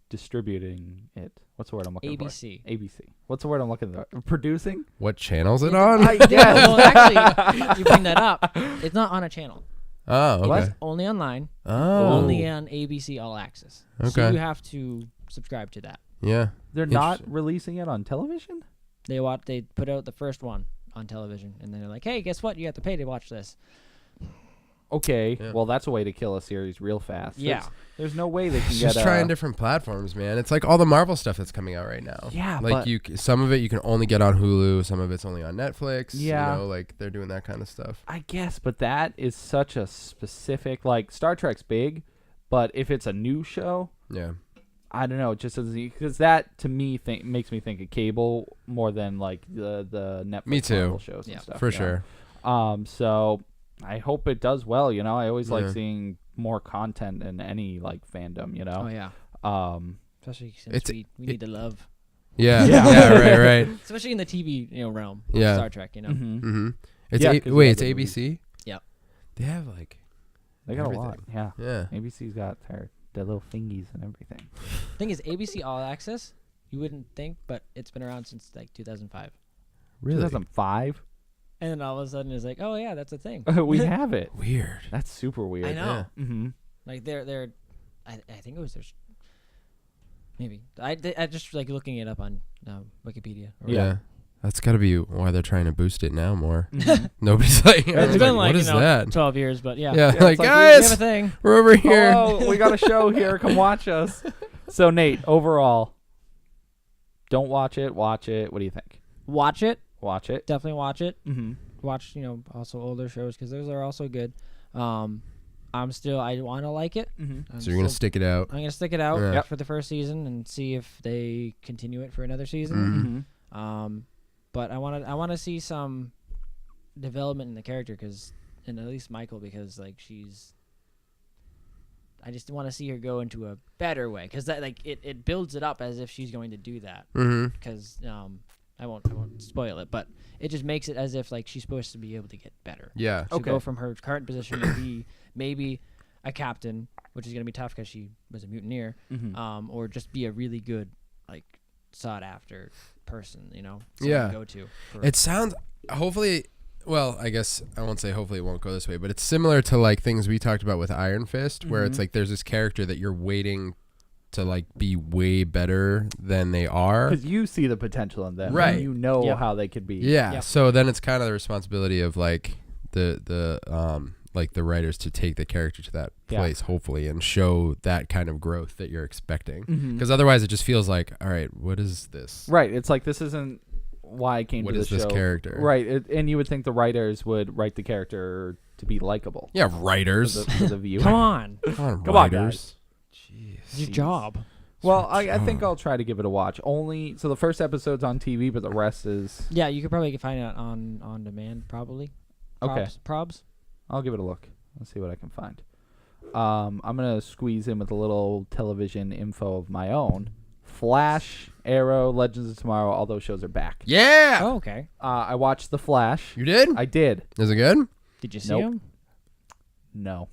distributing it? What's the word I'm looking ABC. for? ABC. What's the word I'm looking for? Producing? What channel's it on? I guess. Well, actually, you bring that up. It's not on a channel. Oh, okay. What? It's only online. Oh, Only on ABC All Access. So Okay. you have to subscribe to that. yeah. They're not releasing it on television? They put out the first one on television, and they're like, hey, guess what? You have to pay to watch this. Okay. Yeah. Well, that's a way to kill a series real fast. Yeah. There's no way they can It's get just trying different platforms, man. It's like all the Marvel stuff that's coming out right now. Yeah, like but- some of it you can only get on Hulu, some of it's only on Netflix. Yeah. Like they're doing that kind of stuff. I guess, but that is such a specific, like Star Trek's big, but if it's a new show, Yeah. I don't know, just because that to me makes me think of cable more than like the Netflix Me too. Marvel shows and stuff. For you know? sure. So I hope it does well. I always like Yeah. seeing more content in any like fandom. Oh, yeah. Especially since we need the love. Yeah. Yeah. Yeah. Right. Especially in the TV realm. Of Yeah. Star Trek, Mhm. Mm-hmm. It's Yeah, A- 'cause wait, of it's the ABC. Yep. They have like They got everything. a lot. Yeah. Yeah. ABC's got their little thingies and everything. Thing is, ABC All Access, you wouldn't think, but it's been around since like 2005. Really 2005. And then all of a sudden it's like, oh yeah, that's a thing. We have it. weird. That's super weird. I know. Mm-hmm. Like they're, I think it was their. Maybe I just like looking it up on Wikipedia. Or Yeah. That's got to be why they're trying to boost it now more. Nobody's like, It's been like what is that? 12 years, but yeah. Yeah, it's like We guys, have a thing. we're over here. Oh, we got a show here. Come watch us. So Nate, overall, don't watch it. Watch it. What do you think? Watch it. Watch it. Definitely watch it. Mm-hmm. Watch also older shows because those are also good. I want to like it. Mm-hmm. So you're gonna stick it out. I'm gonna stick it out Yeah. for the first season and see if they continue it for another season. Mm-hmm. But I want to see some development in the character and at least Michael, because like I just want to see her go into a better way, because that like it builds it up as if she's going to do that. Mm-hmm. Because I won't spoil it, but it just makes it as if like she's supposed to be able to get better. Yeah. To go from her current position to be maybe a captain, which is going to be tough because she was a mutineer, Mm-hmm. or just be a really good, like, sought after person, Yeah. to go to. It sounds. Hopefully, well, I guess I won't say hopefully it won't go this way, but it's similar to like things we talked about with Iron Fist, where it's like there's this character that you're waiting to like be way better than they are. Because you see the potential in them, Right. And you know Yep. how they could be. Yeah. Yep. So then it's kind of the responsibility of like the like the writers to take the character to that Yeah. place, hopefully, and show that kind of growth that you're expecting. Mhm. Because otherwise, it just feels like, all right, what is this? Right. It's like this isn't why I came What to the is show. this character? Right. And you would think the writers would write the character to be likable. Yeah, writers. For the viewer. Come on, Come on, writers. it's Jeez. your job. Well, I think I'll try to give it a watch. So the first episode's on TV, but the rest is Yeah, you could probably find it on demand, probably. Okay. Probs. I'll give it a look. Let's see what I can find. I'm gonna squeeze in with a little television info of my own. Flash, Arrow, Legends of Tomorrow, all those shows are back. Yeah. Oh, okay. I watched The Flash. You did? I did. Is it good? Did you see Nope. him? No.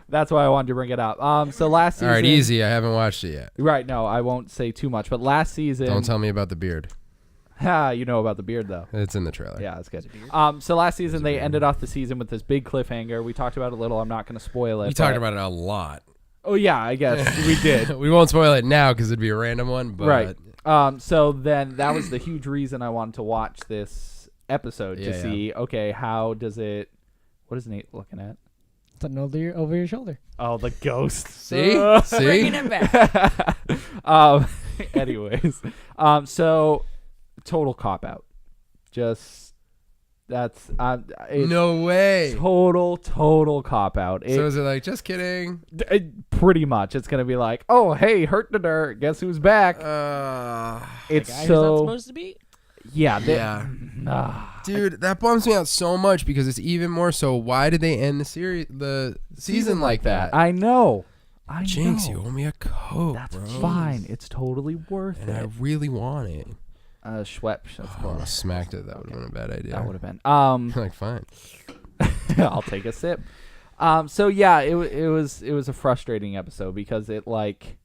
That's why I wanted to bring it up. So last season. All right, easy. I haven't watched it yet. Right. No, I won't say too much. But last season. Don't tell me about the beard. You know about the beard though. It's in the trailer. Yeah, that's good. Is it beard? So last season they beard. ended off the season with this big cliffhanger. We talked about it a little. I'm not going to spoil it. We talked but- about it a lot. Oh yeah, I guess we did. We won't spoil it now because it'd be a random one. But Right. So then that was the huge reason I wanted to watch this episode to see, okay, how does it... What is Nate looking at? Something over your shoulder. Oh, the ghost. See? Bringing it back. Anyways. So total cop-out. Just... That's... No way. Total cop-out. So is it like, just kidding? Pretty much. It's going to be like, oh, hey, hurt the dirt. Guess who's back? It's The guy who's not so... supposed to be? Yeah. Dude, that bums me out so much because it's even more so. Why did they end the season like that? I know. Jinx, you owe me a Coke. That's bro. fine. It's totally worth And I it. really want it. Schweppes. That's I close. almost smacked it. That would have been a bad idea. That would have been. Like, fine. I'll take a sip. So yeah, it was a frustrating episode because it like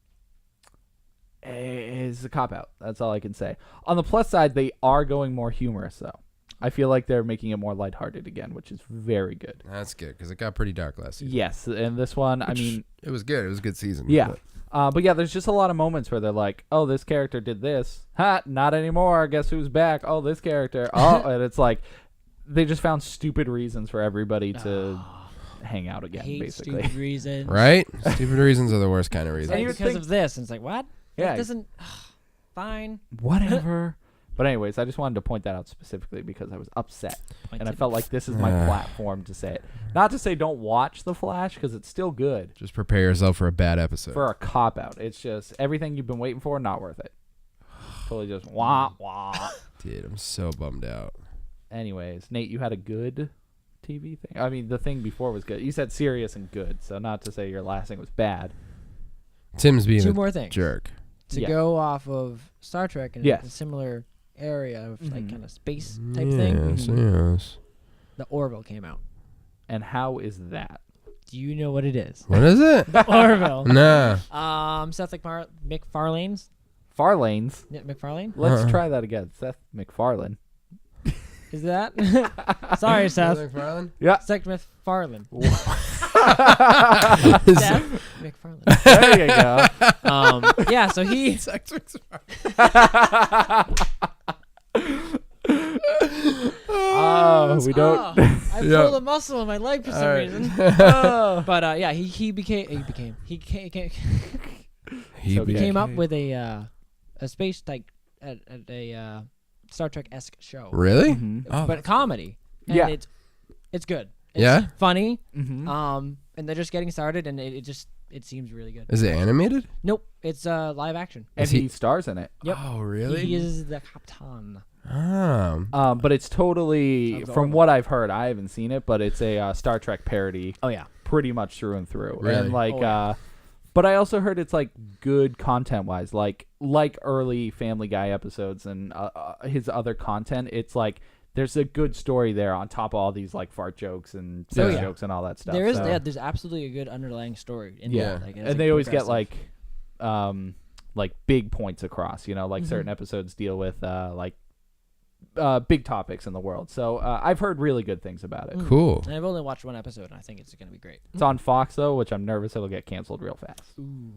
is a cop out. That's all I can say. On the plus side, they are going more humorous though. I feel like they're making it more lighthearted again, which is very good. That's good because it got pretty dark last season. Yes, and this one, I mean, it was good. It was a good season. yeah. But yeah, there's just a lot of moments where they're like, oh, this character did this. Ha, not anymore. Guess who's back? Oh, this character. Oh, and it's like they just found stupid reasons for everybody to hang out again, Hate basically. stupid reasons. Right? Stupid reasons are the worst kind of It's reasons. like you because think- of this. And it's like, what? Yeah. That doesn't... Fine. Whatever. But anyways, I just wanted to point that out specifically because I was upset. And I felt like this is my platform to say it. Not to say don't watch The Flash because it's still good. Just prepare yourself for a bad episode. For a cop-out. It's just everything you've been waiting for, not worth it. Totally just wah, wah. Dude, I'm so bummed out. Anyways, Nate, you had a good TV thing? I mean, the thing before was good. You said serious and good, so not to say your last thing was bad. Tim's being Two a more things. jerk. To Yeah. go off of Star Trek and Yes. a similar area of like Mhm. kind of space type thing, Yes, yes. the Orville came out. And how is that? Do you know what it is? What is it? Orville. Nah. Seth MacFarlane's. Farlane's. Yeah, MacFarlane? Let's try that again. Seth MacFarlane. Is that? Sorry, Seth. MacFarlane? Yeah. Seth MacFarlane. Is- Seth MacFarlane. There you go. Yeah, so he... Sex MacFarlane. Oh, we don't. I Yeah. pulled a muscle in my leg for some All right. reason. But yeah, he came up with a space like a Star Trek-esque show, Really? Mhm. Oh, but comedy. And Yeah. it's good. It's Yeah? funny. Mhm. And they're just getting started, and it seems really good. is it animated? Nope, it's live action. And Is he- he stars in it. Yep. Oh, really? He is the captain. Oh. But it's totally, Sounds from horrible. what I've heard, I haven't seen it, but it's a Star Trek parody, Oh yeah. pretty much through and through. Really? And like, Oh, yeah. but I also heard it's like good content-wise, like early Family Guy episodes and his other content. It's like there's a good story there on top of all these like fart jokes and sex yeah. jokes and all that stuff. There is so- yeah, there's absolutely a good underlying story in Yeah. there. Like, it's, and they always get progressive. like big points across, you know, like certain episodes deal with big topics in the world. So I've heard really good things about it. Cool. And I've only watched one episode, and I think it's going to be great. It's on Fox though, which I'm nervous it'll get canceled real fast.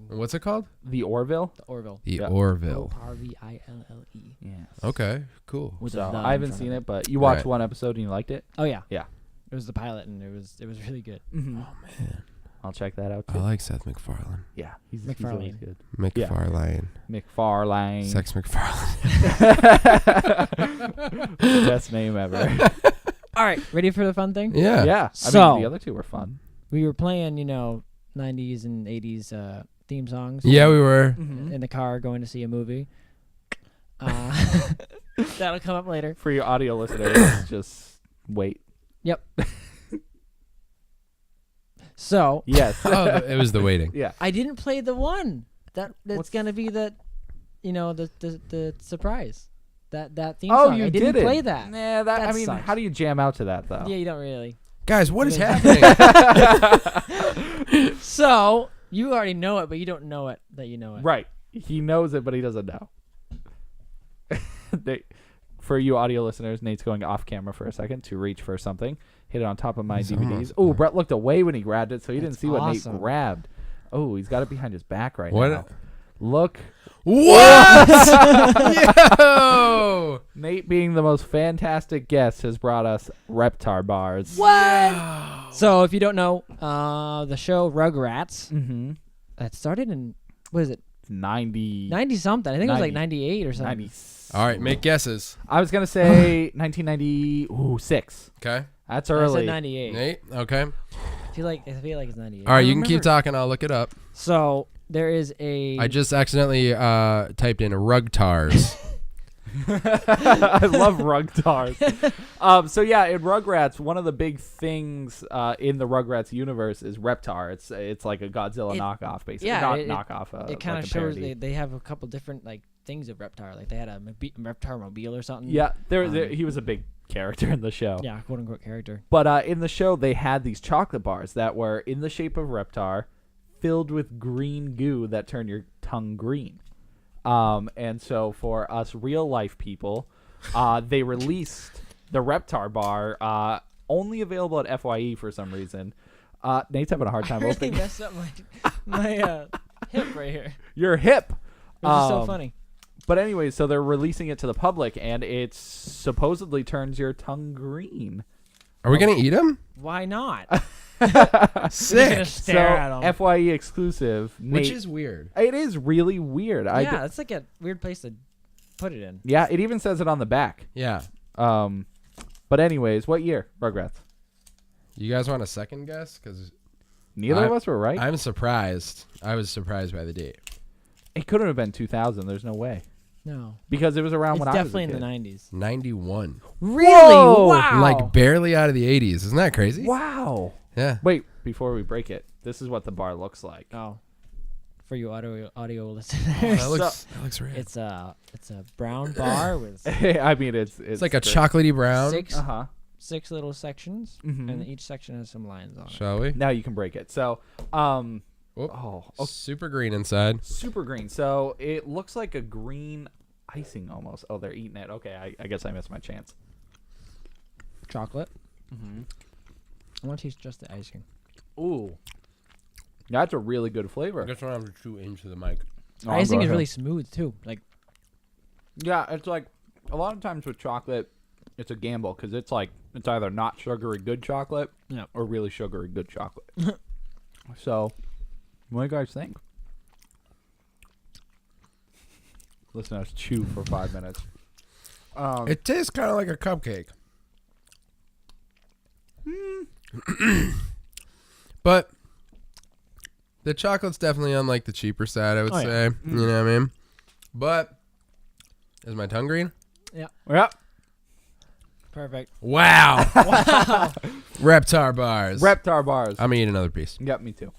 What's it called? The Orville. The Orville. The Yeah. Orville. Orville. Yes. Okay, cool. With So a the I haven't in front seen of it, but you watched Right. one episode and you liked it. Oh yeah. Yeah. It was the pilot, and it was really good. Mm-hmm. Oh, man. I'll check that out I too. like Seth MacFarlane. Yeah, he's always MacFarlane. good. MacFarlane. McFarlane. Sex MacFarlane. Best name ever. All right, ready for the fun thing? Yeah. Yeah. I So- mean, the other two were fun. We were playing, 90s and 80s theme songs. Yeah, we were. in the car going to see a movie. That'll come up later. For your audio listeners, just wait. Yep. So Yes. Oh, it was the waiting. Yeah. I didn't play the one that's What's- gonna be the surprise. That theme Oh, song. you I didn't did play it. that. Nah, I That mean, sucks. how do you jam out to that though? Yeah, you don't really. Guys, what is Yeah. happening? So you already know it, but you don't know it that you know it. Right. He knows it, but he doesn't know. For you audio listeners, Nate's going off camera for a second to reach for something. Hit it on top of my He's DVDs. almost Oh, there. Brett looked away when he grabbed it, so he didn't That's see what awesome. Nate grabbed. Oh, he's got it behind his back right What? now. Look, What? Yo! Nate, being the most fantastic guest, has brought us Reptar Bars. What? So if you don't know, the show Rugrats Mm-hmm. that started in what is it? 90 something. I think it was like 90. 98 or something. 90. All right, make guesses. I was gonna say 1996. Okay. That's I early. said 98. Nate? Okay. I feel like it's 98. All right, I you can keep remember. talking. I'll look it up. So there is a. I just accidentally typed in Rugtars. I love Rugtars. So yeah, in Rugrats, one of the big things in the Rugrats universe is Reptar. It's like a Godzilla knockoff, basically. Yeah, Not it knockoff. it kind like of a shows parody. they have a couple different like things of Reptar. Like they had a Reptar mobile or something. Yeah, he was a big character in the show. Yeah, quote unquote character. But in the show, they had these chocolate bars that were in the shape of Reptar, filled with green goo that turned your tongue green. And so for us real life people, they released the Reptar bar, only available at FYE for some reason. Nate's having a hard time I really opening. messed up my hip right here. Your hip. Which is so funny. But anyway, so they're releasing it to the public, and it supposedly turns your tongue green. Are we going to eat them? Why not? Sick. Stare at 'em. FYE exclusive. Which Nate- is weird. it is really weird. Yeah, it's like a weird place to put it in. Yeah, it even says it on the back. Yeah. But anyways, what year? Rugrats. You guys want a second guess? Because Neither of us were right. I'm surprised. I was surprised by the date. It couldn't have been 2000. There's no way. No. Because it was around It's when I was a definitely in kid. the 90s. 91. Really? Whoa! Wow. Like barely out of the 80s. Isn't that crazy? Wow. Yeah. Wait, before we break it, this is what the bar looks like. Oh. For you audio listeners. That looks rad. It's a brown bar with I mean, it's It's like a great. chocolatey brown. Uh-huh. six little sections, Mhm. and each section has some lines on it. Shall we? Now you can break it. So, Whoop. okay. Super green inside. Super green. So it looks like a green icing almost. Oh, they're eating it. Okay, I guess I missed my chance. Chocolate. Mm-hmm. I want to taste just the icing. Ooh, that's a really good flavor. I guess I have to chew into the mic. Oh, icing go is ahead. really smooth too. Like Yeah, it's like a lot of times with chocolate, it's a gamble because it's like it's either not sugary good chocolate Yeah. or really sugary good chocolate. So, what do you guys think? Listen to us chew for 5 minutes. It tastes kind of like a cupcake. But the chocolate's definitely on like the cheaper side, I would Oh, yeah. say. You know what I mean? But is my tongue green? Yep. perfect. Wow. Reptar bars. Reptar bars. I'm gonna eat another piece. Yep, me too.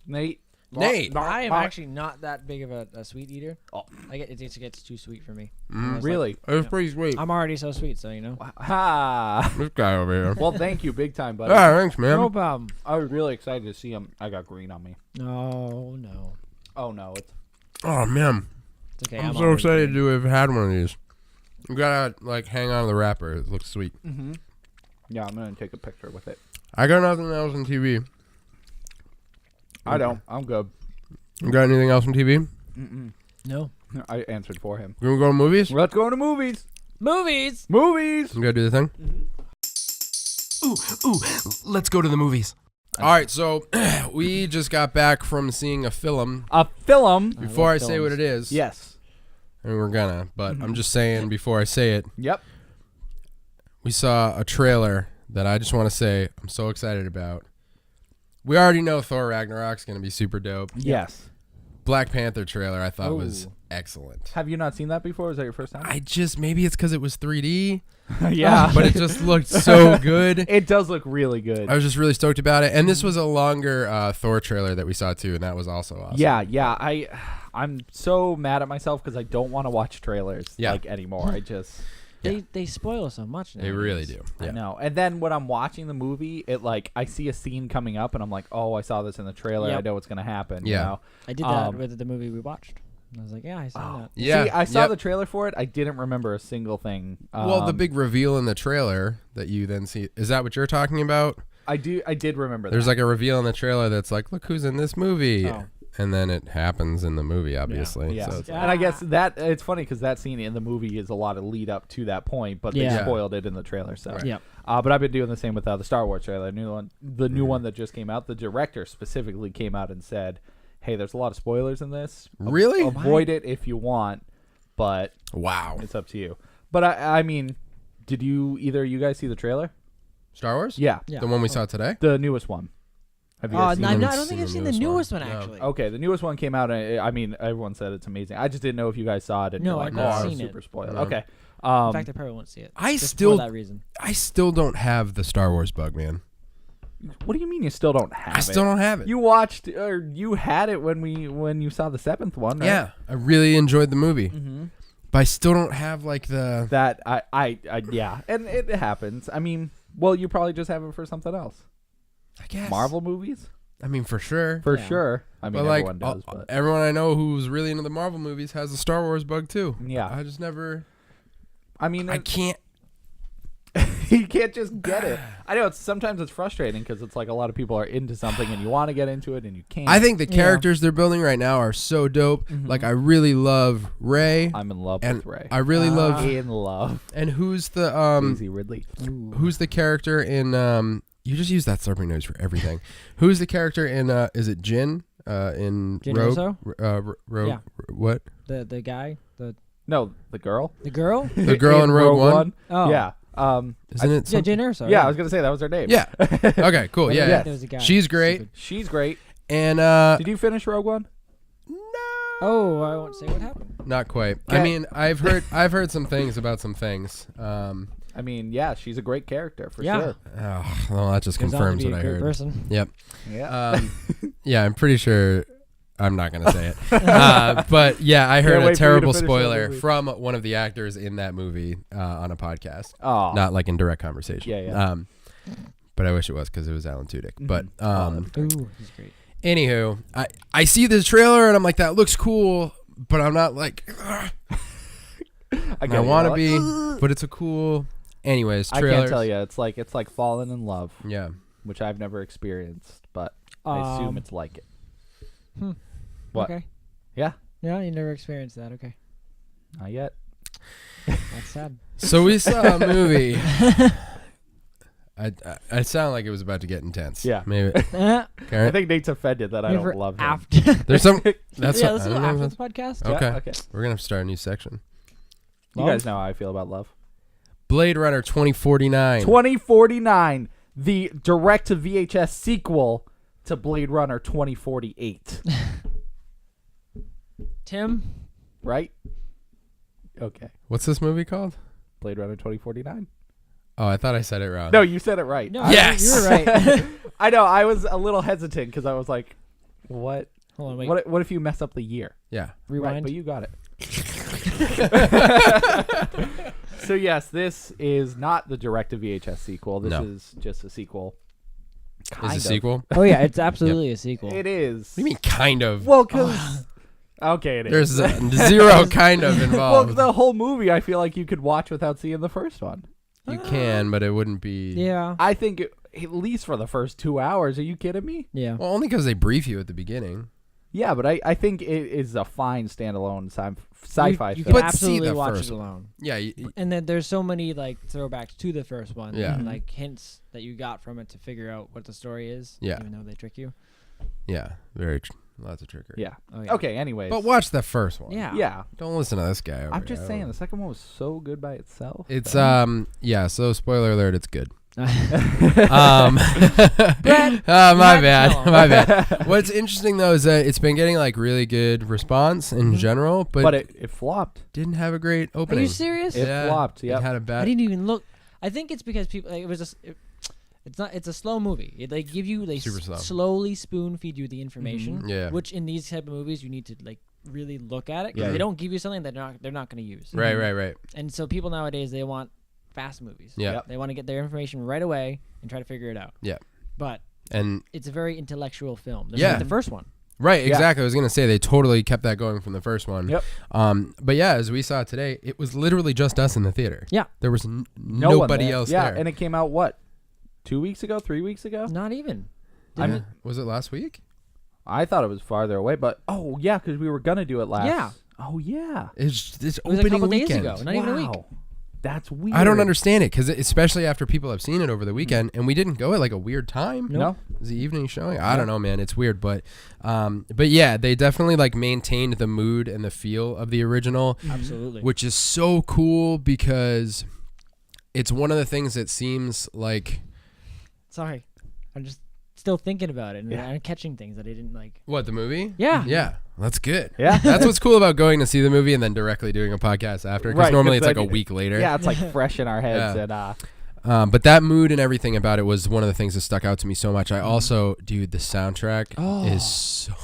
Nate. Nate. I am actually not that big of a sweet eater. Oh. It just gets too sweet for me. Really? It was pretty sweet. I'm already so sweet, so you know. Ha. This guy over here. Well, thank you, big time, buddy. Ah, thanks, man. No problem. I was really excited to see him. I got green on me. No. Oh no, it's Oh man, It's okay. I'm so already excited green. to have had one of these. You gotta like hang on to the wrapper. It looks sweet. Mm-hmm. Yeah, I'm gonna take a picture with it. I got nothing else on TV. I don't. I'm good. You got anything else on TV? Mm-mm. No. I answered for him. You wanna go to movies? Let's go to movies. Movies. Movies. You gotta do the thing. Let's go to the movies. All right, so we just got back from seeing a film. A film. Before I love say what films. it is, Yes. I mean, we're gonna, but I'm just saying before I say it, Yep. we saw a trailer that I just want to say I'm so excited about. We already know Thor Ragnarok's gonna be super dope. Yes. Black Panther trailer I thought was Ooh. excellent. Have you not seen that before? Is that your first time? Maybe it's because it was 3D, yeah. but it just looked so good. It does look really good. I was just really stoked about it, and this was a longer Thor trailer that we saw too, and that was also awesome. Yeah. I'm so mad at myself because I don't want to watch trailers Yeah. like anymore. I just. They spoil so much now. They really do. I Yeah. know. And then when I'm watching the movie, it like I see a scene coming up and I'm like, oh, I saw this in the trailer. I Yep. know what's gonna happen. Yeah. You know? I did that Um, with the movie we watched. I was like, yeah, I saw that. Yeah. See, I saw Yep. the trailer for it. I didn't remember a single thing. Well, the big reveal in the trailer that you then see, is that what you're talking about? I did remember that. There's like a reveal in the trailer that's like, look who's in this movie. Oh. and then it happens in the movie, obviously. Yeah. So it's And I guess that it's funny because that scene in the movie is a lot of lead up to that point, but they Yeah. spoiled it in the trailer. So, Right. Yep. But I've been doing the same with the Star Wars trailer, the new one that just came out. The director specifically came out and said, "Hey, there's a lot of spoilers in this. Really? Avoid it if you want, but wow. it's up to you." But I mean, did either of you guys see the trailer? Star Wars? Yeah, Yeah. The one we saw today? the newest one. Have you Oh, guys seen no, it? haven't I don't think seen I've the seen the newest newest one. one, No. actually. Okay, the newest one came out. I mean, everyone said it's amazing. I just didn't know if you guys saw it. And No, you're I've like, not I was seen it. super spoiled. No. Okay. In fact, I probably won't see it. I just still- for that reason. I still don't have the Star Wars bug, man. What do you mean you still don't have it? I still don't have it. You watched or you had it when you saw the 7th one, right? Yeah, I really enjoyed the movie, Mm-hmm. but I still don't have like the. That I yeah, and it happens. I mean, well, you probably just have it for something else. I guess Marvel movies, I mean, for sure. for Yeah. sure. I mean, But like everyone does, but everyone I know who's really into the Marvel movies has the Star Wars bug too. yeah. I just never. I mean, I can't. you can't just get it. I know sometimes it's frustrating because it's like a lot of people are into something and you want to get into it and you can't. I think the Yeah. characters they're building right now are so dope. Mhm. Like I really love Rey. I'm in love and with Rey. I really love. in love. And who's the Daisy Ridley. who's the character in You just use that slurping noise for everything. Who's the character in is it Jin in Jyn Rogue? Erso? Rogue. Yeah. What? The guy, the No, the girl. girl. The girl in Rogue One? Oh, Yeah. Isn't it? Yeah, Something? Jyn Erso. Yeah, I was gonna say that was her name. Yeah. Okay. Cool. But I Yeah. think yeah. there was a guy. She's great. Stupid. She's great. And Did you finish Rogue One? Oh, I won't say what happened. not quite. I Okay. mean, I've heard some things about some things. I mean, yeah, she's a great character for Yeah. sure. Oh, well, that just Goes on to confirms be what a I great heard. person. Yep. Yeah. Yeah, I'm pretty sure. I'm not gonna say it. But yeah, I heard Can't a wait for you to terrible finish that spoiler movie. from one of the actors in that movie on a podcast. Oh. Not like in direct conversation. Yeah, yeah. But I wish it was because it was Alan Tudyk. But Ooh, he's great. anywho, I see this trailer and I'm like, that looks cool, but I'm not like, "Ugh." And I want to be, but it's a cool. Anyways, I trailers. can't tell you. It's like falling in love, Yeah. which I've never experienced, but I assume it's like it. What? Okay. Yeah. Yeah, you never experienced that. Okay. Not yet. That's sad. So we saw a movie. I sound like it was about to get intense. Yeah. Maybe. I Karen? think Nate's offended that I Never don't love him. after. There's some. That's yeah, what, let's I go don't know after if this podcast. Okay. Yeah, okay. We're gonna have to start a new section. You guys know how I feel about love. Blade Runner 2049. 2049, the direct to VHS sequel to Blade Runner 2048. Tim. Right? Okay. What's this movie called? Blade Runner 2049. Oh, I thought I said it wrong. No, you said it right. No, Yes! you were right. I know. I was a little hesitant because I was like, what? Hold on, wait. What if you mess up the year? Yeah. Rewind. Right, but you got it. So yes, this is not the direct to VHS sequel. This No. is just a sequel. Is Kind it a of. sequel? Oh yeah, it's absolutely a sequel. It is. What do you mean kind of? Well, because okay, it is. There's zero kind of Well, involved. the whole movie, I feel like you could watch without seeing the first one. You can, but it wouldn't be. Yeah. I think at least for the first 2 hours. Are you kidding me? Yeah. Well, only because they brief you at the beginning. Yeah, but I think it is a fine standalone sci-fi You film. can But see absolutely the watch first it alone. Yeah. And then there's so many like throwbacks to the first one. Yeah. And, like hints that you got from it to figure out what the story is. Yeah. Even though they trick you. Yeah. Lots of trickery. Yeah. Oh, yeah. Okay. Anyways. But watch the first one. Yeah. Yeah. Don't listen to this guy. Over I'm just here. saying the second one was so good by itself. It's yeah. So spoiler alert. It's good. My had to tell bad. 'em. My bad. What's interesting though is that it's been getting like really good response in general, but it flopped. didn't have a great Are opening. you serious? It flopped. It Yep. had a I bad. didn't even look. I think it's because people. Like, it was just. It's a slow movie. They give you Super slow. slowly spoon feed you the information. Yeah. Which in these type of movies you need to like really look at it because Yeah. they don't give you something that they're not going to use. Right. And so people nowadays they want fast movies. Yeah. Yep. They want to get their information right away and try to figure it out. Yeah. But And it's a very intellectual film. Just Yeah. like the first one. right, Yeah. exactly. I was gonna say they totally kept that going from the first one. Yep. But yeah, as we saw today, it was literally just us in the theater. Yeah. There was No one nobody there. else Yeah, there. and it came out what? 2 weeks ago? 3 weeks ago? Not even. Yeah. Was it last week? I thought it was farther away, but yeah, because we were gonna do it last. Yeah. Oh yeah. It's It was opening a couple weekend. days ago, not even a week. Wow. That's weird. I don't understand it because especially after people have seen it over the weekend, and we didn't go at like a weird time. No. It was the evening showing. I don't know, man. It's weird, but yeah, they definitely like maintained the mood and the feel of the original, Absolutely. which is so cool because it's one of the things that seems like Sorry, I'm just still thinking about it and Yeah. I'm catching things that I didn't like. what the movie. Yeah. Yeah, that's good. Yeah. That's what's cool about going to see the movie and then directly doing a podcast after. Because Right, normally 'cause it's like then- a week later. Yeah, it's like fresh in our heads, Yeah. and But that mood and everything about it was one of the things that stuck out to me so much. I also, dude, the soundtrack is so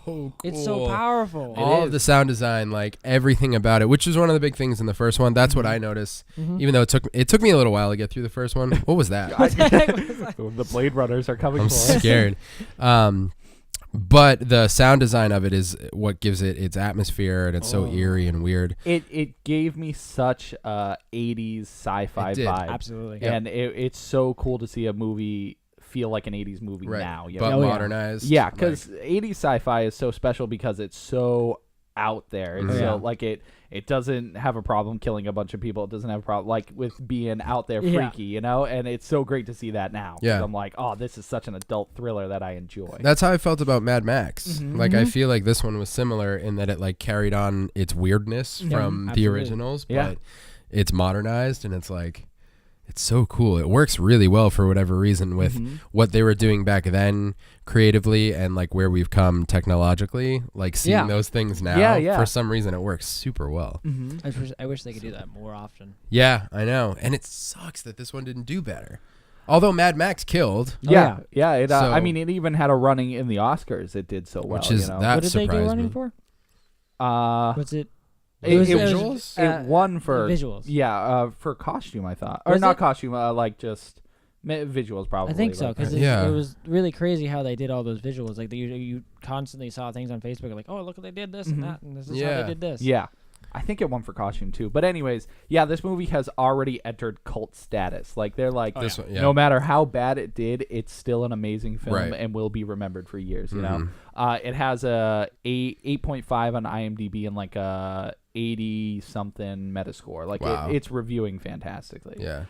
cool. It's so powerful. All of the sound design, like everything about it, which was one of the big things in the first one. That's what I noticed. Even though it took me a little while to get through the first one. What was that? the Blade Runners are coming I'm for us. scared. But the sound design of it is what gives it its atmosphere, and it's so eerie and weird. It gave me such 80s sci-fi It did. vibe. Absolutely. And it's so cool to see a movie feel like an 80s movie now. You But know? modernized. Yeah, because 80s sci-fi is so special because it's so out there. It's so like it doesn't have a problem killing a bunch of people. It doesn't have a problem like with being out there Yeah. freaky, you know? And it's so great to see that now. 'Cause Yeah. I'm like, oh, this is such an adult thriller that I enjoy. That's how I felt about Mad Max. Like I feel like this one was similar in that it like carried on its weirdness from the absolutely. originals, Yeah. but it's modernized and it's like it's so cool. It works really well for whatever reason with what they were doing back then creatively and like where we've come technologically. Like seeing Yeah. those things now, Yeah. for some reason it works super well. I wish they could do that more often. Yeah, I know. And it sucks that this one didn't do better. Although Mad Max killed, Yeah. It, I So- mean, it even had a running in the Oscars. It did so well. which is you know? that What did they go surprised running me. for? Was it? Visuals? It won for visuals. Yeah, for costume, I thought, or Was not it? costume, like just visuals, probably. I think so like- because Yeah. it was really crazy how they did all those visuals. Like you constantly saw things on Facebook like, oh look, they did this and that, and this is how Yeah. they did this. yeah, I think it won for costume too. But anyways, yeah, this movie has already entered cult status. Like they're like, This one, yeah. no matter how bad it did, it's still an amazing film Right. and will be remembered for years. You know, it has a 8.5 on IMDb and like a 80 something Metascore. Like Wow. it's reviewing fantastically. Yeah.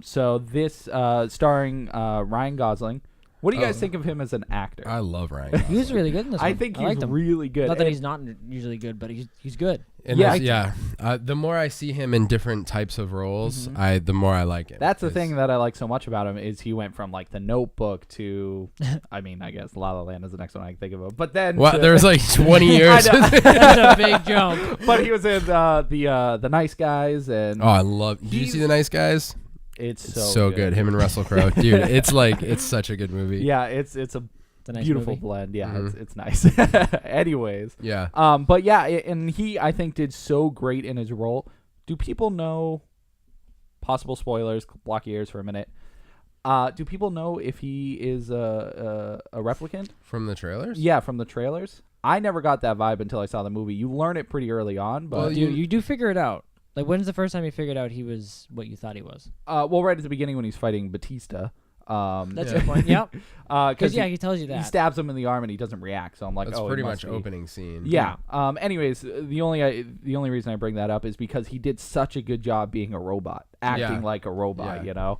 So this starring Ryan Gosling. What do you guys think of him as an actor? I love Ryan. He was really good in this. I one. think I he's liked him. really good. Not that And- he's not usually good, but he's good. And Yeah. yeah, the more I see him in different types of roles, the more I like him. That's the 'cause- thing that I like so much about him is he went from like The Notebook to, I mean, I guess La La Land is the next one I can think of, but then Well, there was like 20 years. I know. That's a big jump. But he was in the Nice Guys and Oh, I love. Did you see The Nice Guys? it's It's so good. Him and Russell Crowe, dude. It's such a good movie. Yeah, it's a It's a nice beautiful movie. blend. Yeah, it's nice. Anyways, Yeah. but yeah, and he I think did so great in his role. Do people know? Possible spoilers. Block your ears for a minute. Do people know if he is a replicant? From the trailers. Yeah, from the trailers. I never got that vibe until I saw the movie. You learn it pretty early on, but Well, You do figure it out. Like when's the first time you figured out he was what you thought he was? right at the beginning when he's fighting Batista. That's your point. Yep. Because Yeah, he tells you he that. stabs him in the arm and he doesn't react. So I'm like, That's oh, pretty it much must be. opening scene. Yeah. Anyways, the only reason I bring that up is because he did such a good job being a robot, acting Yeah. like a robot. Yeah. You know,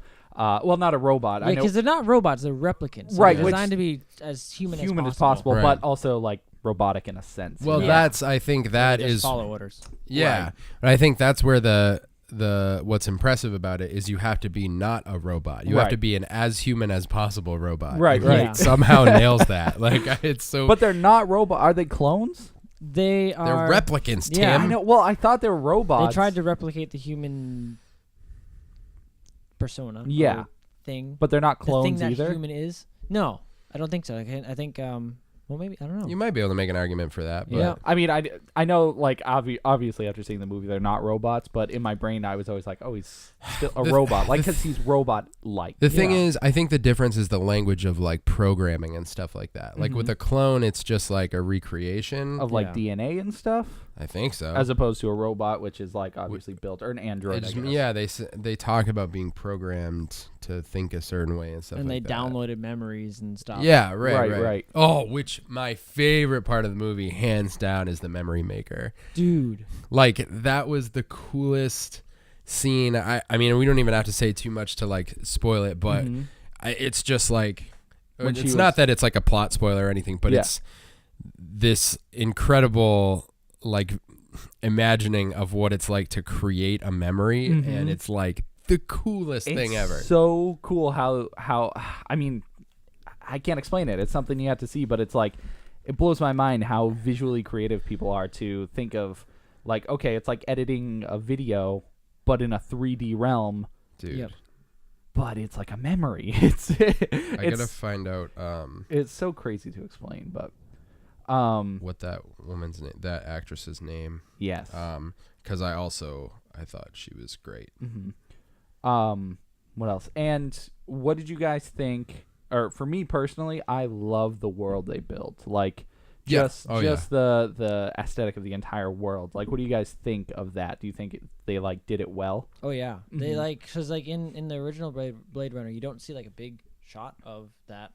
well, not a robot. I Yeah, know because they're not robots; they're replicants. So Right, they're which- designed to be as human as possible, Right. but also like robotic in a sense. Well, you know? that's. I think that Just is. follow orders. Yeah. Right. But I think that's where the what's impressive about it is you have to be not a robot. You have Right. to be an as human as possible robot. Right, And right. he Yeah. somehow nails that. Like it's so. But they're not robot. Are they clones? They they're are. replicants, Tim. Yeah, I know. Well, I thought they were robots. They tried to replicate the human persona. Yeah. or thing. but they're not the thing clones that either. human is. No, I don't think so. I think. Well, maybe I don't know. You might be able to make an argument for that. But Yeah. I mean, I know, like, obviously after seeing the movie, they're not robots, but in my brain, I was always like, oh, he's still a robot. Like, because he's robot-like. The thing Yeah. is, I think the difference is the language of like programming and stuff like that. Like with a clone, it's just like a recreation. Of, like, Yeah. DNA and stuff, I think so. as opposed to a robot, which is, like, obviously built, or an android, It's- I guess. yeah, they talk about being programmed to think a certain way and stuff and like they that. downloaded memories and stuff. Yeah, right. Right. Oh, which Which my favorite part of the movie, hands down, is the memory maker. Dude. Like, that was the coolest scene. I mean, we don't even have to say too much to like spoil it, but it's just like, it's not that it's like a plot spoiler or anything, but it's this incredible like imagining of what it's like to create a memory, and it's like the coolest thing ever. So cool how I mean, I can't explain it. It's something you have to see, but it's like, it blows my mind how visually creative people are to think of, like, okay, it's like editing a video, but in a 3D realm. Dude. Yep. But it's like a memory. I gotta find out it's so crazy to explain, but what that woman's name, that actress's name. yes. Because I thought she was great. What else? And what did you guys think? Or for me personally, I love the world they built. Like, just the aesthetic of the entire world. Like, what do you guys think of that? Do you think they like did it well? Oh yeah, they like, because like in the original Blade Runner, you don't see like a big shot of that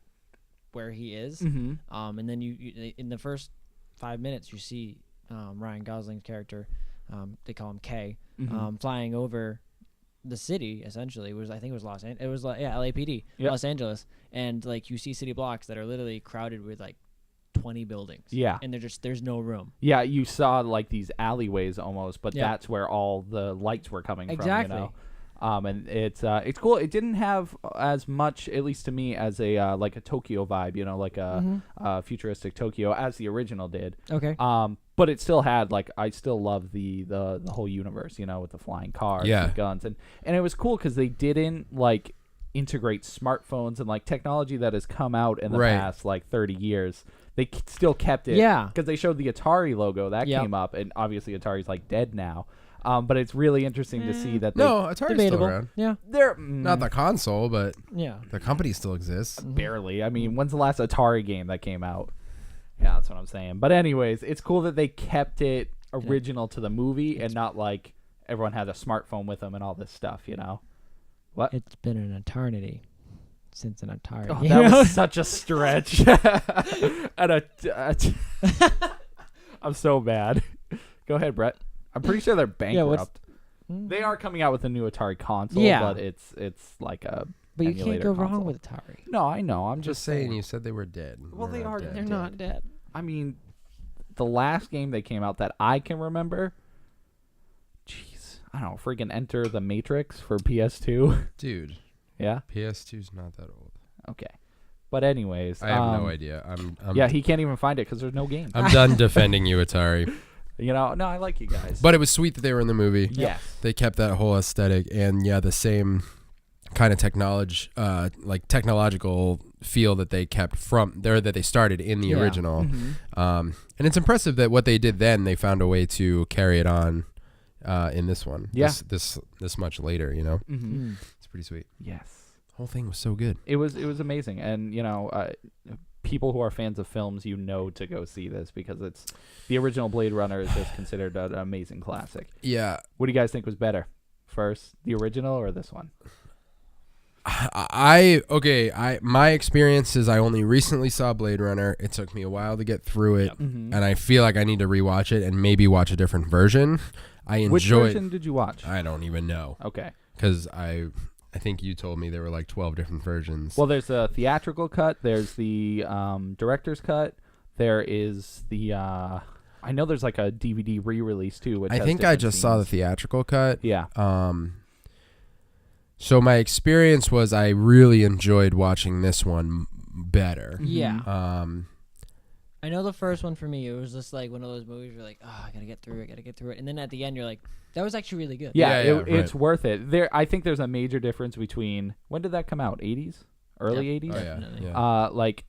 where he is. And then you in the first 5 minutes you see Ryan Gosling's character, they call him K, flying over the city. Essentially I think it was LAPD, Los Angeles, and like you see city blocks that are literally crowded with like 20 buildings, and there's no room. You saw like these alleyways almost, but that's where all the lights were coming from, you know? And it's cool. It didn't have as much, at least to me, as a like a Tokyo vibe, you know, like a futuristic Tokyo as the original did. Okay. But it still had, like, I still love the whole universe, you know, with the flying cars and guns, and it was cool because they didn't like integrate smartphones and like technology that has come out in the past like 30 years. They still kept it, because they showed the Atari logo that came up, and obviously Atari's like dead now. But it's really interesting to see that Atari's still around. Yeah, they're not the console, but yeah, the company still exists. Barely. I mean, when's the last Atari game that came out? Yeah, that's what I'm saying. But anyways, it's cool that they kept it original to the movie and not like everyone had a smartphone with them and all this stuff, you know? What? It's been an eternity since an Atari. Oh, that was such a stretch. I'm so bad. Go ahead, Brett. I'm pretty sure they're bankrupt. They are coming out with a new Atari console, but it's like a But you can't go console. wrong with Atari. No, I know. I'm Just saying, you said they were dead. Well, they are They're not dead. I mean, the last game they came out that I can remember, jeez, I don't know, freaking Enter the Matrix for PS2. Dude. Yeah? PS2's not that old. Okay. But anyways. I have no idea. Yeah, he can't even find it because there's no game. I'm done defending you, Atari. You know, no, I like you guys. But it was sweet that they were in the movie. Yes. They kept that whole aesthetic and, the same kind of technological feel that they kept from there, that they started in the original. And it's impressive that what they did then, they found a way to carry it on in this one. Yeah. This much later, you know? It's pretty sweet. Yes. Whole thing was so good. It was amazing. And, you know, people who are fans of films, you know, to go see this because it's the original Blade Runner is just considered an amazing classic. Yeah. What do you guys think was better? First, the original or this one? My experience is I only recently saw Blade Runner. It took me a while to get through it, and I feel like I need to rewatch it and maybe watch a different version. Which version did you watch? I don't even know. Okay. Because I think you told me there were like 12 different versions. Well, there's a theatrical cut. There's the director's cut. There is the I know there's like a DVD re-release too. Which I think I just saw the theatrical cut. Yeah. So my experience was I really enjoyed watching this one better. Yeah. I know the first one for me, it was just like one of those movies where you're like, oh, I gotta get through it. And then at the end, you're like, that was actually really good. It's worth it. I think there's a major difference between, when did that come out? 80s? Early 80s? Oh, Definitely. Like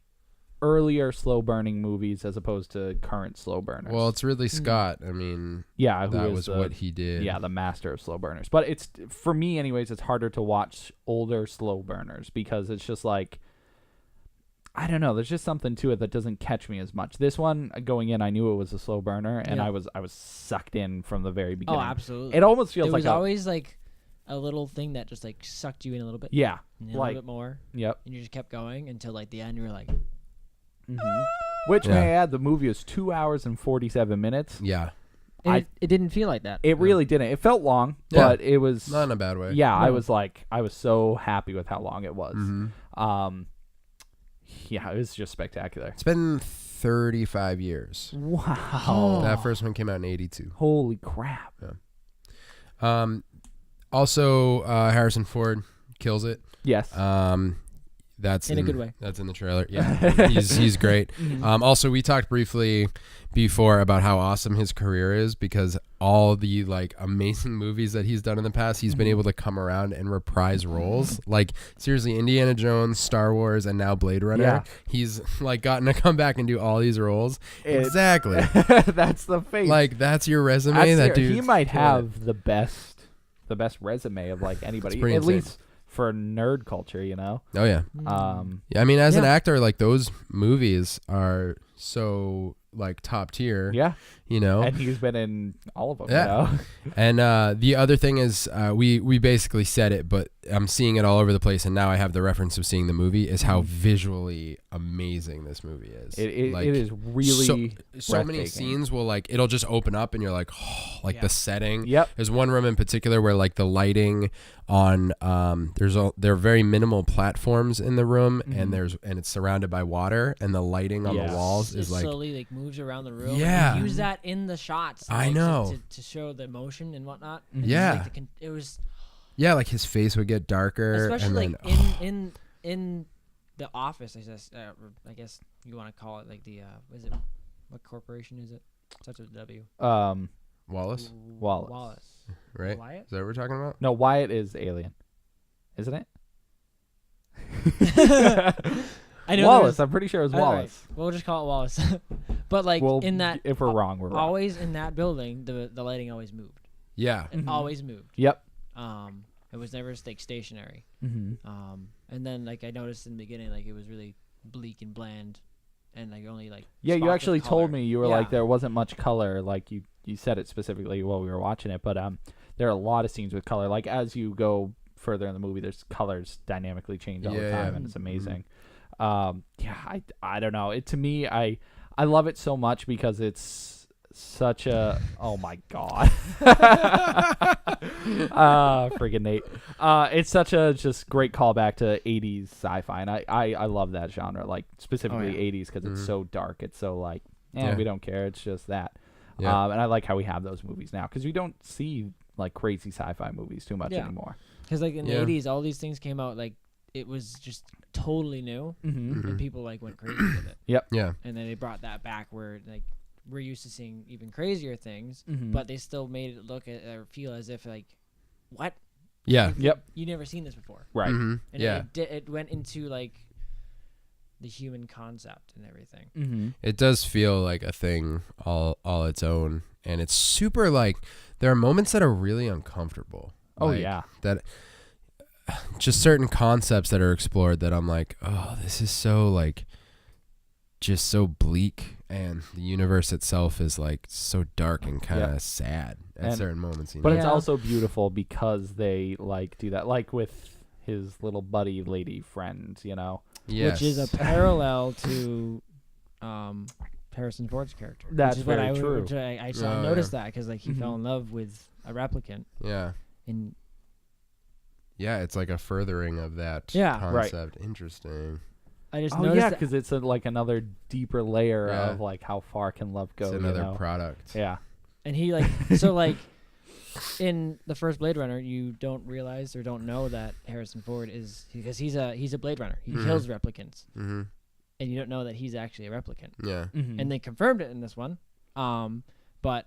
earlier slow burning movies as opposed to current slow burners. Well, it's Ridley Scott. I mean, that was what he did. Yeah, the master of slow burners. But it's, for me anyways, it's harder to watch older slow burners because it's just like, I don't know, there's just something to it that doesn't catch me as much. This one, going in, I knew it was a slow burner, and I was sucked in from the very beginning. Oh, absolutely. It almost feels like it was always like a little thing that just like sucked you in a little bit. Yeah. And a little bit more. Yep. And you just kept going until like the end, you were like, Which Yeah. may I add, the movie is 2 hours and 47 minutes. Yeah. And it didn't feel like that. It really didn't. It felt long, Yeah. but it was Not in a bad way. Yeah, I No. was so happy with how long it was. Mm-hmm. Yeah, it was just spectacular. It's been 35 years. Wow. That first one came out in 82. Holy crap. Also, Harrison Ford kills it. Yes. That's In a good way. That's in the trailer. Yeah, he's great. Also, we talked briefly before about how awesome his career is because all the like amazing movies that he's done in the past, he's been able to come around and reprise roles. Like seriously, Indiana Jones, Star Wars, and now Blade Runner. Yeah. He's like gotten to come back and do all these roles. Exactly. That's the face. Like that's your resume. That dude. He might have the best resume of like anybody, pretty at insane. least for nerd culture, you know. Oh yeah. Yeah, I mean, as an actor, like those movies are so like top tier. Yeah. You know. And he's been in all of them. Yeah. You know? And the other thing is, we basically said it, but I'm seeing it all over the place, and now I have the reference of seeing the movie. Is how visually amazing this movie is. It Like, is really so many breathtaking. scenes will like it'll just open up, and you're like, oh, like the setting. Yep. There's one room in particular where like the lighting on there are very minimal platforms in the room, and it's surrounded by water, and the lighting on the walls is it like slowly like moves around the room. Yeah. And use that in the shots. I like, know. to show the emotion and whatnot. Yeah. Like, it was yeah, like his face would get darker, especially and like then in the office. I guess you want to call it like the what corporation is it? Starts with a W. Wallace, Wallace. right? Wyatt? Is that what we're talking about? No, Wyatt is Alien, isn't it? I know Wallace. I'm pretty sure it was All right. Wallace. We'll just call it Wallace. But like Well, in that, if we're wrong, we're wrong. always in that building, the lighting always moved. Yeah. It always moved. Yep. It was never stationary. Mm-hmm. And then like I noticed in the beginning, like it was really bleak and bland, and like only like Yeah, you spots of actually color. told me you were like Yeah. there wasn't much color. Like you said it specifically while we were watching it, but there are a lot of scenes with color. Like as you go further in the movie, there's colors dynamically change all the Yeah, time, yeah. and it's amazing. I don't know. It to me, I love it so much because it's such a oh my god, friggin' Nate. It's such a just great callback to 80s sci-fi, and I love that genre, like specifically 80s because it's so dark. It's so like we don't care. It's just that. Yeah. And I like how we have those movies now because we don't see like crazy sci-fi movies too much anymore. Because like in Yeah. the 80s, all these things came out like it was just totally new, and people like went crazy with it. Yep. Yeah. And then they brought that back where like we're used to seeing even crazier things, Mhm. but they still made it look or feel as if like what Yeah. Yep. you never seen this before. Right. Mhm. And Yeah. it went into like the human concept and everything. Mm-hmm. It does feel like a thing all its own, and it's super like there are moments that are really uncomfortable. Oh Like, yeah. that just certain concepts that are explored that I'm like, oh, this is so like just so bleak, and the universe itself is like so dark and kind of sad at And- certain moments. But know? it's Yeah. also beautiful because they like do that, like with his little buddy lady friend, you know. Yes. Which is a parallel to Harrison Ford's character. That's which is what very I, true. Which I saw Oh, noticed yeah. that because like he fell in love with a replicant, yeah. and Yeah, it's like a furthering of that Yeah. Right. concept. Interesting. I just Oh noticed yeah, that. because it's like another deeper layer Yeah. of like how far can love go. It's you another know? product. Yeah. And he like so like in the first Blade Runner, you don't realize or don't know that Harrison Ford is because he's a Blade Runner. He kills replicants, Mm-hmm. and you don't know that he's actually a replicant. Yeah. Mm-hmm. And they confirmed it in this one. But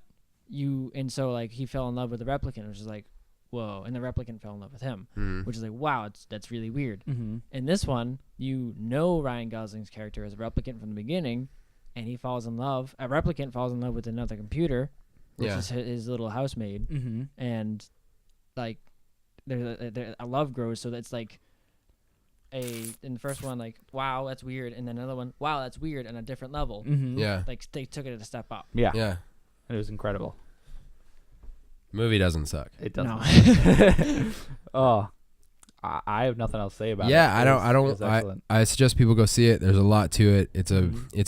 so like he fell in love with the replicant, which is like, whoa, and the replicant fell in love with him, Mm-hmm. which is like, wow, that's really weird. Mm-hmm. In this one, you know Ryan Gosling's character is a replicant from the beginning, and a replicant falls in love with another computer, which Yeah. is his little housemaid, Mm-hmm. and like there's a love grows, so that's like in the first one like, wow, that's weird, and then another one, wow, that's weird, on a different level. Mm-hmm. Yeah. Like they took it a step up. Yeah. Yeah. It was incredible. Movie doesn't suck. It doesn't. No. Oh, I have nothing else to say about it. Yeah, It was excellent. I suggest people go see it. There's a lot to it. It's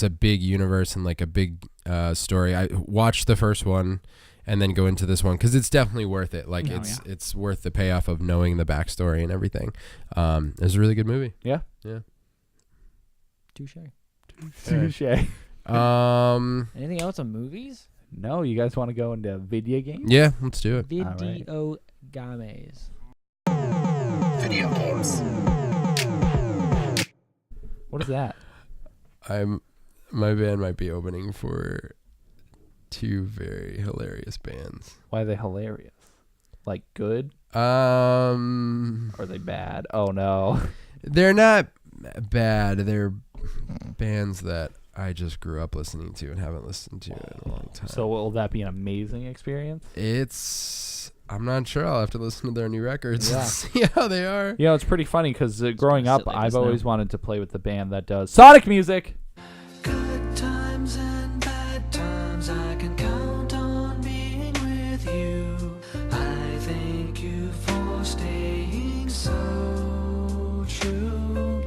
a big universe and like a big story. I watched the first one and then go into this one because it's definitely worth it. Like it's worth the payoff of knowing the backstory and everything. It's a really good movie. Yeah. Touche. Anything else on movies? No, you guys want to go into video games? Yeah, let's do it. Video games. Video games. What is that? My band might be opening for two very hilarious bands. Why are they hilarious? Like good? Are they bad? Oh no. They're not bad. They're bands that I just grew up listening to and haven't listened to in a long time. So will that be an amazing experience? I'm not sure. I'll have to listen to their new records Yeah. and see how they are. You know, it's pretty funny because growing up, like I've this always now. wanted to play with the band that does Sonic music. Good times and bad times, I can count on being with you. I thank you for staying so true.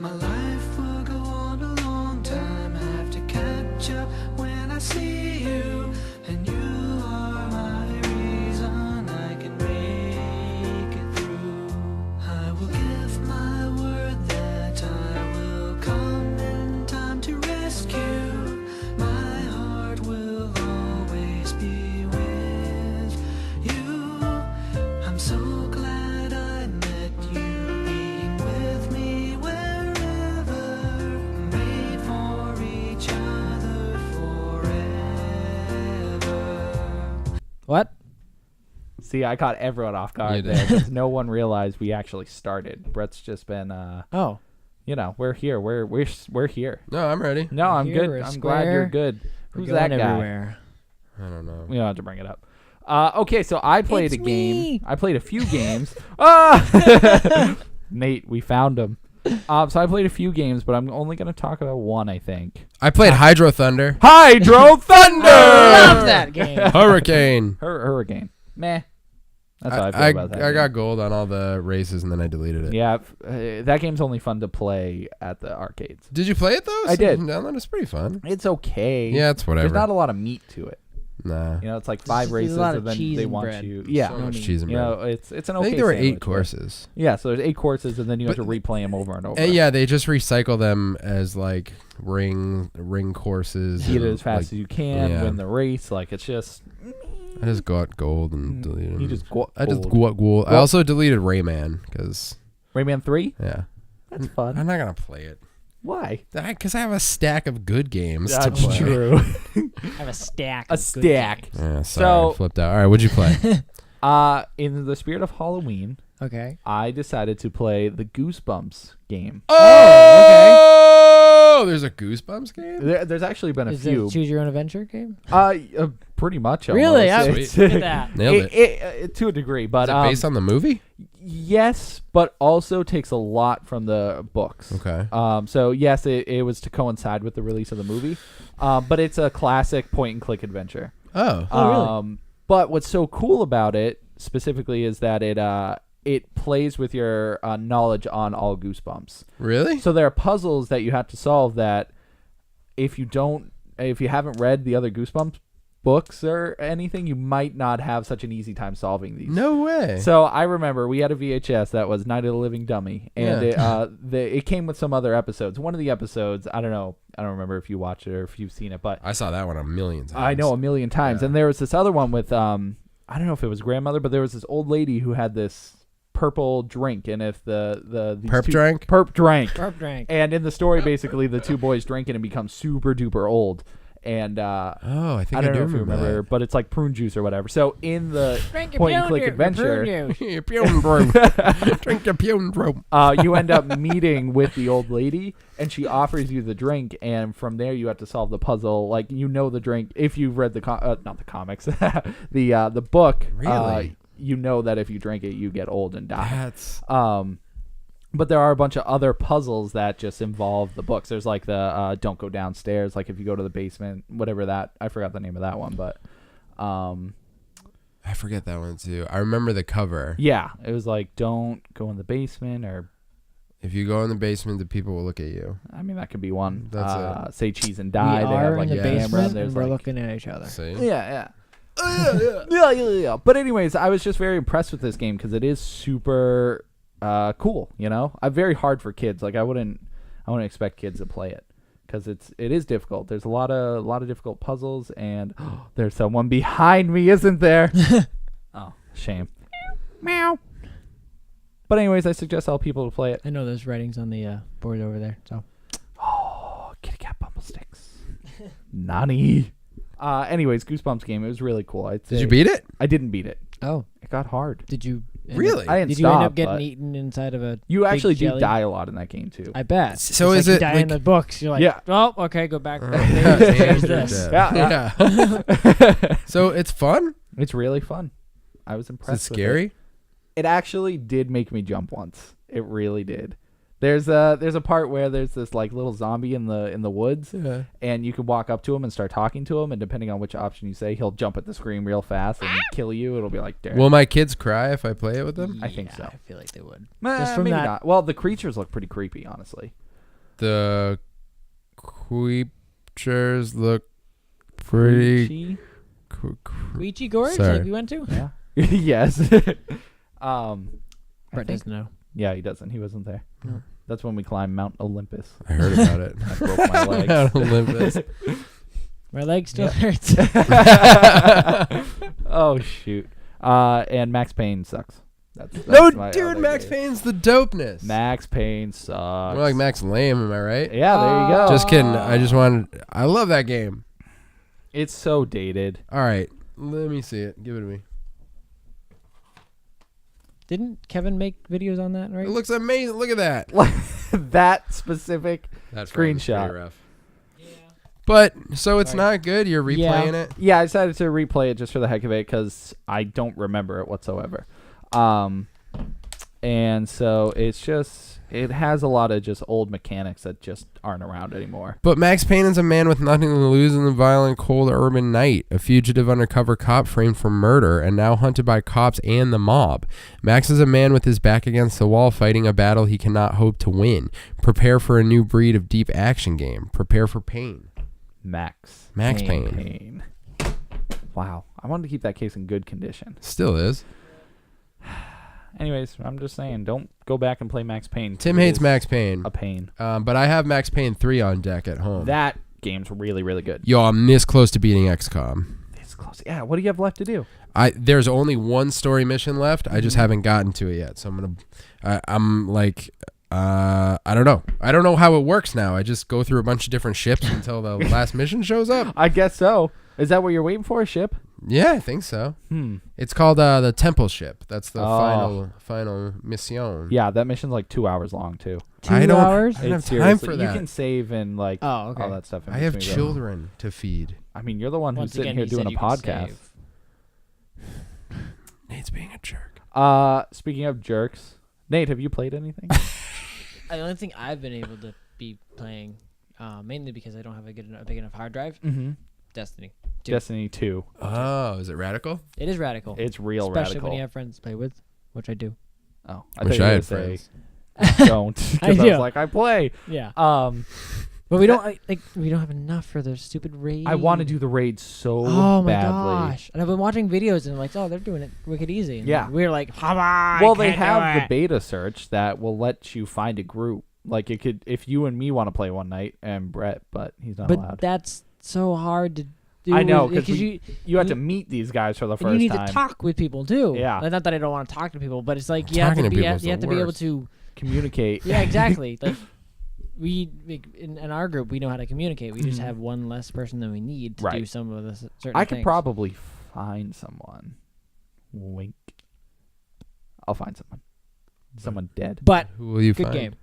My life will go on a long time, have to catch up when I see you. And you are my reason I can make it through. I will give my word that I will come in time to rescue. My heart will always be with you. I'm so glad I met you, being with me wherever, made for each other forever. What? See, I caught everyone off You guard did. there because no one realized we actually started. Brett's just been, Oh. we're here. We're here. No, I'm ready. No, I'm Here, good. we're I'm glad you're square. good. We're Who's going that guy? everywhere. I don't know. We don't have to bring it up. Okay, so I played It's a game. me. I played a few games. Ah! Nate, we found him. So I played a few games, but I'm only going to talk about one, I think. I played Hydro Thunder. Hydro Thunder! Love that game. Hurricane. Hurricane. Meh. That's how I feel about that. I game. got gold on all the races and then I deleted it. Yeah, that game's only fun to play at the arcades. Did you play it though? I did. Download. It's pretty fun. It's okay. Yeah, it's whatever. There's not a lot of meat to it. Nah. You know, it's like There's 5 just a races, lot and of then cheese they and want bread. you. Yeah, So much cheese and you bread. know, it's an I okay. think there were 8 sandwich, but- courses. Yeah, so there's 8 courses, and then you have But- to replay them over and over. And yeah, they just recycle them as like ring courses. Hit it and, as fast like, as you can, yeah. win the race. Like it's just I just got gold and deleted them. you just got I just gold. got gold. I Well- also deleted Rayman because Rayman 3. yeah, That's fun. I'm not gonna play it. Why? Because I have a stack of good games to That's play. true. I have a stack. A of good stack. games. Yeah, sorry, So- flipped out. All right, what'd you play? In the spirit of Halloween, Okay. I decided to play the Goosebumps game. Oh, there's a Goosebumps game. There's actually been a Is it few. a choose your own adventure game? Pretty much. Really? almost. Look at that. Nailed it. To a degree, but Is it based on the movie? yes, but also takes a lot from the books. Okay. So yes, it was to coincide with the release of the movie, but it's a classic point and click adventure. Oh. really? But what's so cool about it specifically is that it plays with your knowledge on all Goosebumps. Really? So there are puzzles that you have to solve that if you haven't read the other Goosebumps books or anything, you might not have such an easy time solving these. No way. So I remember we had a VHS that was Night of the Living Dummy, and it came with some other episodes. One of the episodes, I don't remember if you watched it or if you've seen it, but I saw that one a million times. I know a million times. Yeah. And there was this other one with I don't know if it was grandmother, but there was this old lady who had this purple drink, and if these Perp drank? perp drank, Perp drank. and in the story, basically the two boys drink it and become super duper old. And Oh, I think I don't do know if you remember, but it's like prune juice or whatever. So in the Drink point and click adventure, that. Pune brew. Drink a pune brew. you end up meeting with the old lady, and she offers you the drink, and from there you have to solve the puzzle. Like the drink if you've read the not the comics, the book. Really? You know that if you drink it, you get old and die. That's But there are a bunch of other puzzles that just involve the books. There's like the don't go downstairs. Like if you go to the basement, whatever that. I forgot the name of that one, but I forget that one too. I remember the cover. Yeah, it was like, don't go in the basement, or If you go in the basement, the people will look at you. I mean that could be one. That's Say cheese and die. We They have are like in the a camera. basement There's and we're like, looking at each other. See? yeah. Yeah. But anyways, I was just very impressed with this game because it is super cool. You know, very hard for kids. Like I wouldn't expect kids to play it because it is difficult. There's a lot of difficult puzzles, and there's someone behind me, isn't there? Oh, shame. Meow. But anyways, I suggest all people to play it. I know there's writings on the board over there. So. Oh, kitty cat bumble sticks. Nani. Anyways, Goosebumps game. It was really cool. Did you beat it? I didn't beat it. Oh, It got hard. did you? Really? I didn't Did stop. you end up getting but eaten inside of a? You big actually do jelly? die a lot in that game too. I bet. So It's is like it you die like- in the books? You're like, Yeah. oh, okay, go back. Yeah, There's you're this. dead. Yeah. So it's fun? It's really fun. I was Is impressed. it with scary? It actually did make me jump once. It really did. There's a part where there's this like little zombie in the woods, Yeah. and you can walk up to him and start talking to him, and depending on which option you say, he'll jump at the screen real fast and kill you. It'll be like, there. Will my kids cry if I play it with them? I think Yeah, so. I feel like they would. Just from maybe that- not. Well, the creatures look pretty creepy, honestly. The creatures look pretty. Creepy? Ouija Gorge, Sorry. like we went to. Yeah. Yes. I Brett think- doesn't know. Yeah, he doesn't. He wasn't there. No. That's when we climbed Mount Olympus. I heard about it. I broke my legs. Mount Olympus. My leg still Yep. hurts. Oh shoot. And Max Payne sucks. That's No, my dude, other Max game. Payne's the dopeness. Max Payne sucks. More like Max Lame, am I right? Yeah, there you go. Just kidding. I love that game. It's so dated. All right. Let me see it. Give it to me. Didn't Kevin make videos on that, right? It looks amazing. Look at that. That specific That screenshot. rough. But so it's not good. You're Yeah. replaying it. Yeah, I decided to replay it just for the heck of it because I don't remember it whatsoever. And so it has a lot of just old mechanics that just aren't around anymore. But Max Payne is a man with nothing to lose in the violent, cold urban night, a fugitive undercover cop framed for murder and now hunted by cops and the mob. Max is a man with his back against the wall fighting a battle he cannot hope to win. Prepare for a new breed of deep action game. Prepare for pain. Max Payne. Wow. I wanted to keep that case in good condition. Still is. Anyways, I'm just saying, don't go back and play Max Payne. Tim It hates is Max Payne. a pain. But I have Max Payne 3 on deck at home. That game's really, really good. Yo, I'm this close to beating XCOM. It's close. Yeah, what do you have left to do? There's only one story mission left. I just haven't gotten to it yet. So I'm like, I don't know. I don't know how it works now. I just go through a bunch of different ships until the last mission shows up. I guess so. Is that what you're waiting for, a ship? Yeah, I think so. It's called the Temple ship. That's the final mission. Yeah, that mission's like 2 hours long, too. 2 I don't- hours? I don't have It's time seriously- for that. You can save and like Oh, okay. all that stuff. in I have between, though. children to feed. I mean, you're the one who's Once sitting again, here he doing said a you can podcast. save. Nate's being a jerk. Speaking of jerks, Nate, have you played anything? The only thing I've been able to be playing, mainly because I don't have a big enough hard drive, Mm-hmm. Destiny. 2. Destiny 2. Oh, is it radical? It is radical. It's real Especially radical. when you have friends to play with, which I do. Oh, Wish thought I you had were gonna friends. say don't. 'Cause I I do. was like, I play. Yeah. But But we don't we don't have enough for the stupid raid. I want to do the raid so Oh my badly. gosh! And I've been watching videos and I'm like, oh, they're doing it wicked easy. And Yeah. we're like, I Well, they can't do have the it." beta search that will let you find a group. Like it could, if you and me want to play one night, and Brett, but he's not But allowed. that's so hard to do. I know, because 'cause you You have to meet these guys for the and first you need time. to talk with people too. Yeah. Like, not that I don't want to talk to people, but it's like you have Talking to to be people is you have the to be able worst. to. Communicate. Yeah, exactly. Like we in our group, we know how to communicate. We just Mhm. have one less person than we need to do Right. some of the certain I could things. probably find someone. Wink. I'll find someone. Someone dead. But Who will you good find? game.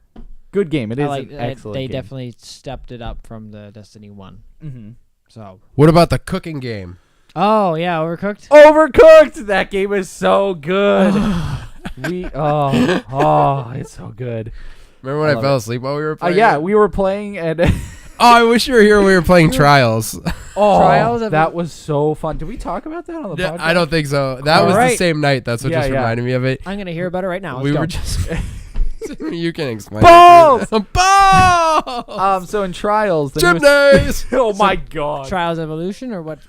Good game. It I is like an excellent they game. definitely stepped it up from the Destiny 1. Mm-hmm. So. What about the cooking game? Oh yeah, Overcooked. Overcooked. That game is so good. It's so good. Remember when I I love fell it. asleep while we were playing? Yeah, it? we were playing and Oh, I wish you were here when we were playing Trials. Oh, Trials of that was so fun. Did we talk about that on the Yeah, podcast? I don't think so. That was the Alright. same night. That's what Yeah, just yeah. reminded me of it. I'm gonna hear about it right now. Let's We go. were just. You can explain. Balls! Balls! So in Trials, the Gymnase! oh my god. Trials Evolution or what?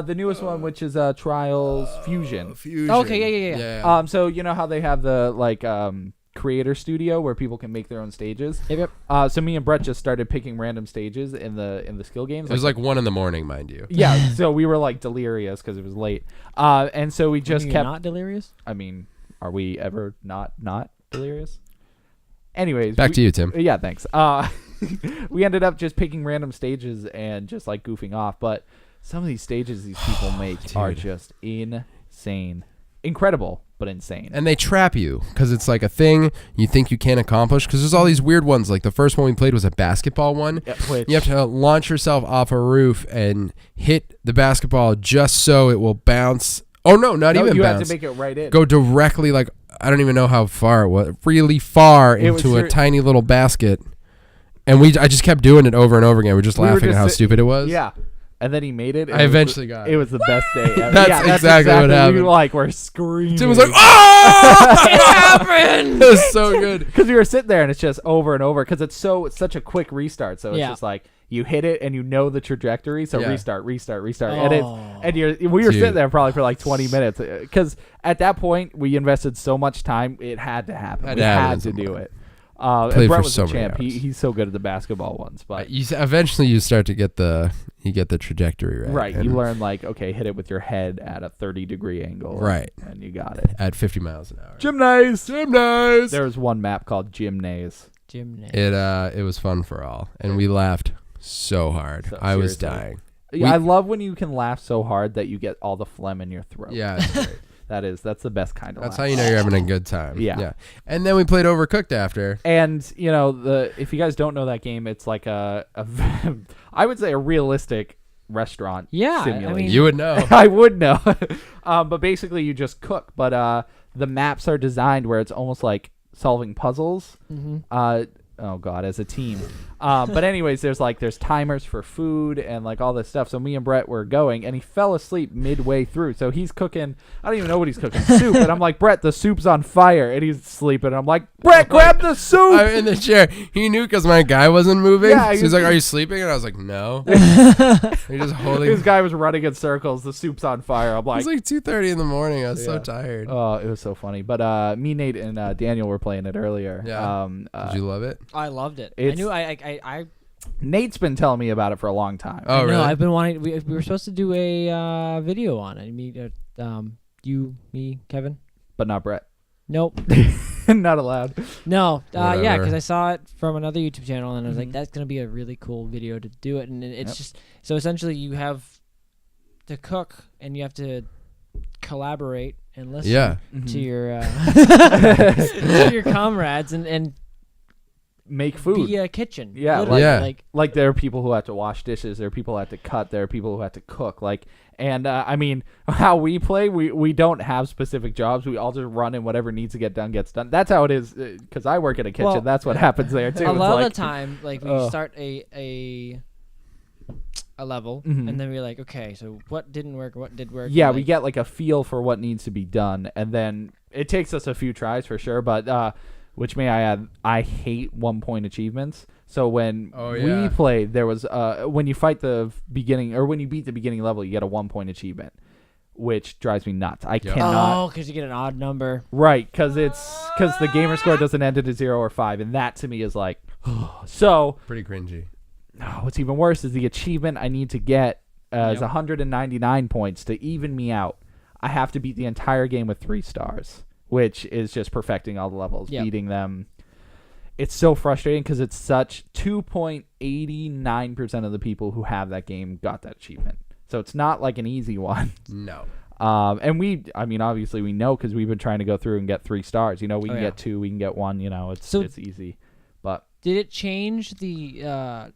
The newest one, which is Trials Fusion. Fusion. Okay, yeah. So you know how they have the creator studio where people can make their own stages. Yep. So me and Brett just started picking random stages in the skill games. It was like 1 a.m, mind you. yeah. So we were like delirious because it was late. And so we just You're kept. not delirious. I mean, are we ever not delirious? Anyways, Back to you, Tim. Yeah, thanks. We ended up just picking random stages and just like goofing off. But some of these stages these people make are just insane, incredible, but insane. And they trap you because it's like a thing you think you can't accomplish because there's all these weird ones. Like the first one we played was a basketball one. Which, You have to launch yourself off a roof and hit the basketball just so it will bounce. Oh, no, not even you bounce. have to make it right in. Go directly, like, I don't even know how far it was. Really far into a tiny little basket. And I just kept doing it over and over again. We're just laughing at how stupid it was. Yeah. And then he made it. I eventually got it. It was the best day ever. That's exactly what happened. We were screaming. Tim was like, oh! It happened. It was so good. Because we were sitting there and it's just over and over because it's such a quick restart. So it's Yeah. just like you hit it and you know the trajectory. So Yeah. restart. Oh. And we were Dude. sitting there probably for like 20 minutes because at that point we invested so much time. It had to happen. We had to do it. And Played Brett for was so a many champ. hours. He's so good at the basketball ones. But Eventually you start to get the trajectory right. right, And you learn okay, hit it with your head at a 30-degree angle. Right. And you got it. At 50 miles an hour. Gymnase. There was one map called Gymnase. Gymnase. It was fun for all. And we laughed so hard. So I was seriously. dying. Yeah, I love when you can laugh so hard that you get all the phlegm in your throat. Yeah, it's great. That's the best kind of That's laugh. how you know you're having a good time. Yeah. And then we played Overcooked after. And if you guys don't know that game, it's like I would say a realistic restaurant Yeah, I simulation. mean- You would know. I would know. But basically you just cook. But the maps are designed where it's almost like solving puzzles. Mm-hmm. Oh god, as a team. But anyways, there's timers for food and all this stuff. So me and Brett were going, and he fell asleep midway through. So he's cooking. I don't even know what he's cooking. Soup. And I'm like, Brett, the soup's on fire, and he's sleeping. And I'm like, Brett, grab the soup. I'm in the chair. He knew because my guy wasn't moving. Yeah, so he's like, "Are you sleeping?" And I was like, "No." You're just holding. This guy was running in circles. The soup's on fire. I'm It like, was like 2:30 in the morning. I was so tired. oh, it was so funny. But me, Nate, and Daniel were playing it earlier. Yeah. Did you love it? I loved it. I It's- knew I Nate's been telling me about it for a long time. Oh, no, really? I've been wanting. We were supposed to do a video on it. You, me, Kevin. But not Brett. Nope. Not allowed. No. Yeah, Whatever. because I saw it from another YouTube channel, and I was like, Mhm. that's gonna be a really cool video to do it. And it's Yep. just so essentially you have to cook, and you have to collaborate and listen Yeah. to your to your comrades and Make food. be a kitchen. Yeah, literally, Yeah. Like there are people who have to wash dishes, there are people who have to cut, there are people who have to cook. I mean, how we play, we don't have specific jobs. We all just run and whatever needs to get done gets done. That's how it is. Because I work in a kitchen. Well, That's what happens there too. a It's lot of like- the time, like we Ugh. start a level, Mhm. and then we're like, okay, so what didn't work, what did work? Yeah, and, we like, get a feel for what needs to be done, and then it takes us a few tries for sure. But which may I add, I hate 1-point achievements. So when yeah. we played, there was when you fight the beginning or when you beat the beginning level, you get a 1-point achievement, which drives me nuts. I cannot. Oh, because you get an odd number. Right, because the gamer score doesn't end at a 0 or 5, and that to me is like, so. Pretty cringy. What's even worse is the achievement I need to get is Yep. 199 points to even me out. I have to beat the entire game with 3 stars, which is just perfecting all the levels, Yep. beating them. It's so frustrating because it's such 2.89% of the people who have that game got that achievement. So it's not like an easy one. No. And obviously we know because we've been trying to go through and get 3 stars. We can yeah. get 2, we can get 1. It's easy. But Did it change the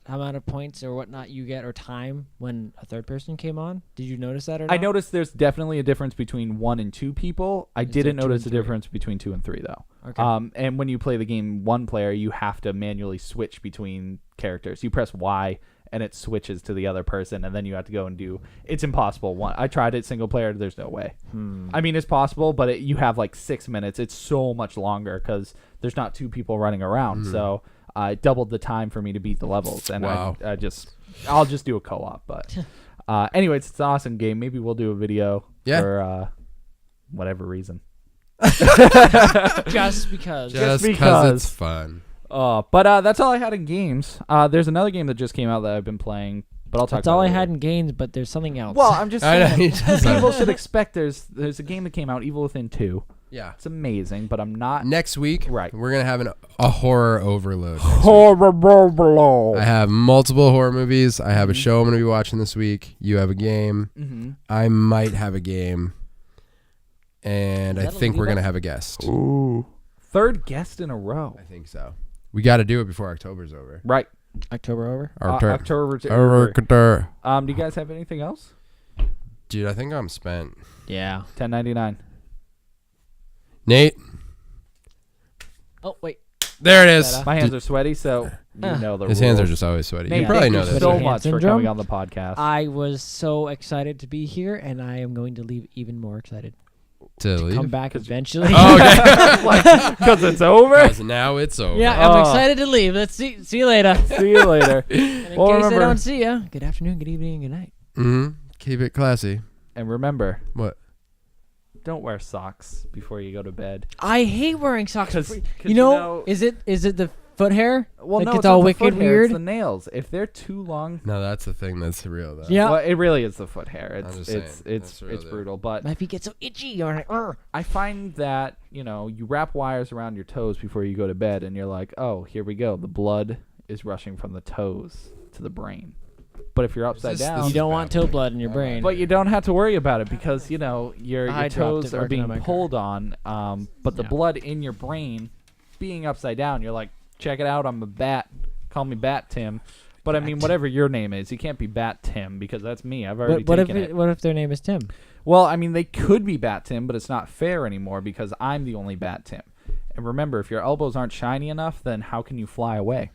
amount of points or whatnot you get or time when a third person came on? Did you notice that or not? I noticed there's definitely a difference between 1 and 2 people. I Instead didn't of 2 notice a and 3. difference between 2 and 3 though. Okay. And when you play the game 1 player, you have to manually switch between characters. You press Y and it switches to the other person, and then you have to go and do. It's impossible. I tried it single player. There's no way. I mean, it's possible, but you have like 6 minutes. It's so much longer because there's not 2 people running around. So it doubled the time for me to beat the levels, and Wow. I'll just do a co-op. But anyways, it's an awesome game. Maybe we'll do a video for whatever reason. Just because. Just because. because it's fun. But that's all I had in games. There's another game that just came out that I've been playing, but I'll talk That's about all it I later. had in games, but there's something else. Well, I'm just I know, saying, you just said people it. should expect there's a game that came out, Evil Within 2. Yeah. It's amazing, but I'm not. Next week, Right. we're going to have a horror overload. next week. Horrible. I have multiple horror movies. I have a show I'm going to be watching this week. You have a game. Mm-hmm. I might have a game. And Is I that a think we're lead-up? going to have a guest. Ooh. Third guest in a row. I think so. We got to do it before October's over. Right. October over. October. Do you guys have anything else? Dude, I think I'm spent. Yeah. $10.99. Nate, Oh, wait. there it is. My hands are sweaty, so you know the His rules. hands are just always sweaty. Nate, You probably thank know you this. so Hand much for syndrome? coming on the podcast. I was so excited to be here, and I am going to leave even more excited. To leave? Come back eventually. Oh, okay. Because it's over. 'Cause now it's over. Yeah, I'm Oh. excited to leave. Let's see you later. See you later. And in Well, case remember- I don't see you, good afternoon, good evening, good night. Mm-hmm. Keep it classy. And remember, What? don't wear socks before you go to bed. I hate wearing socks. 'Cause You know, is it the foot hair? well, that no, gets it's all not the wicked foot hair, weird. It's the nails. If they're too long, No, that's the thing that's real, though. Yeah. well, it really is the foot hair. I'm It's just saying, it's that's real, dude. brutal. But My feet get so itchy. You're like, "Ugh." I find that you wrap wires around your toes before you go to bed, and you're like, oh, here we go. The blood is rushing from the toes to the brain. But if you're upside This- down, this You is don't bad want for toe me. blood in your brain. but you don't have to worry about it because your I dropped toes it are working being on my car. pulled on. But the Yeah. blood in your brain being upside down, you're like, check it out. I'm a bat. Call me Bat Tim. But I mean, Bat. whatever your name is, you can't be Bat Tim because that's me. I've already taken it. What if their name is Tim? Well, I mean, they could be Bat Tim, but it's not fair anymore because I'm the only Bat Tim. And remember, if your elbows aren't shiny enough, then how can you fly away?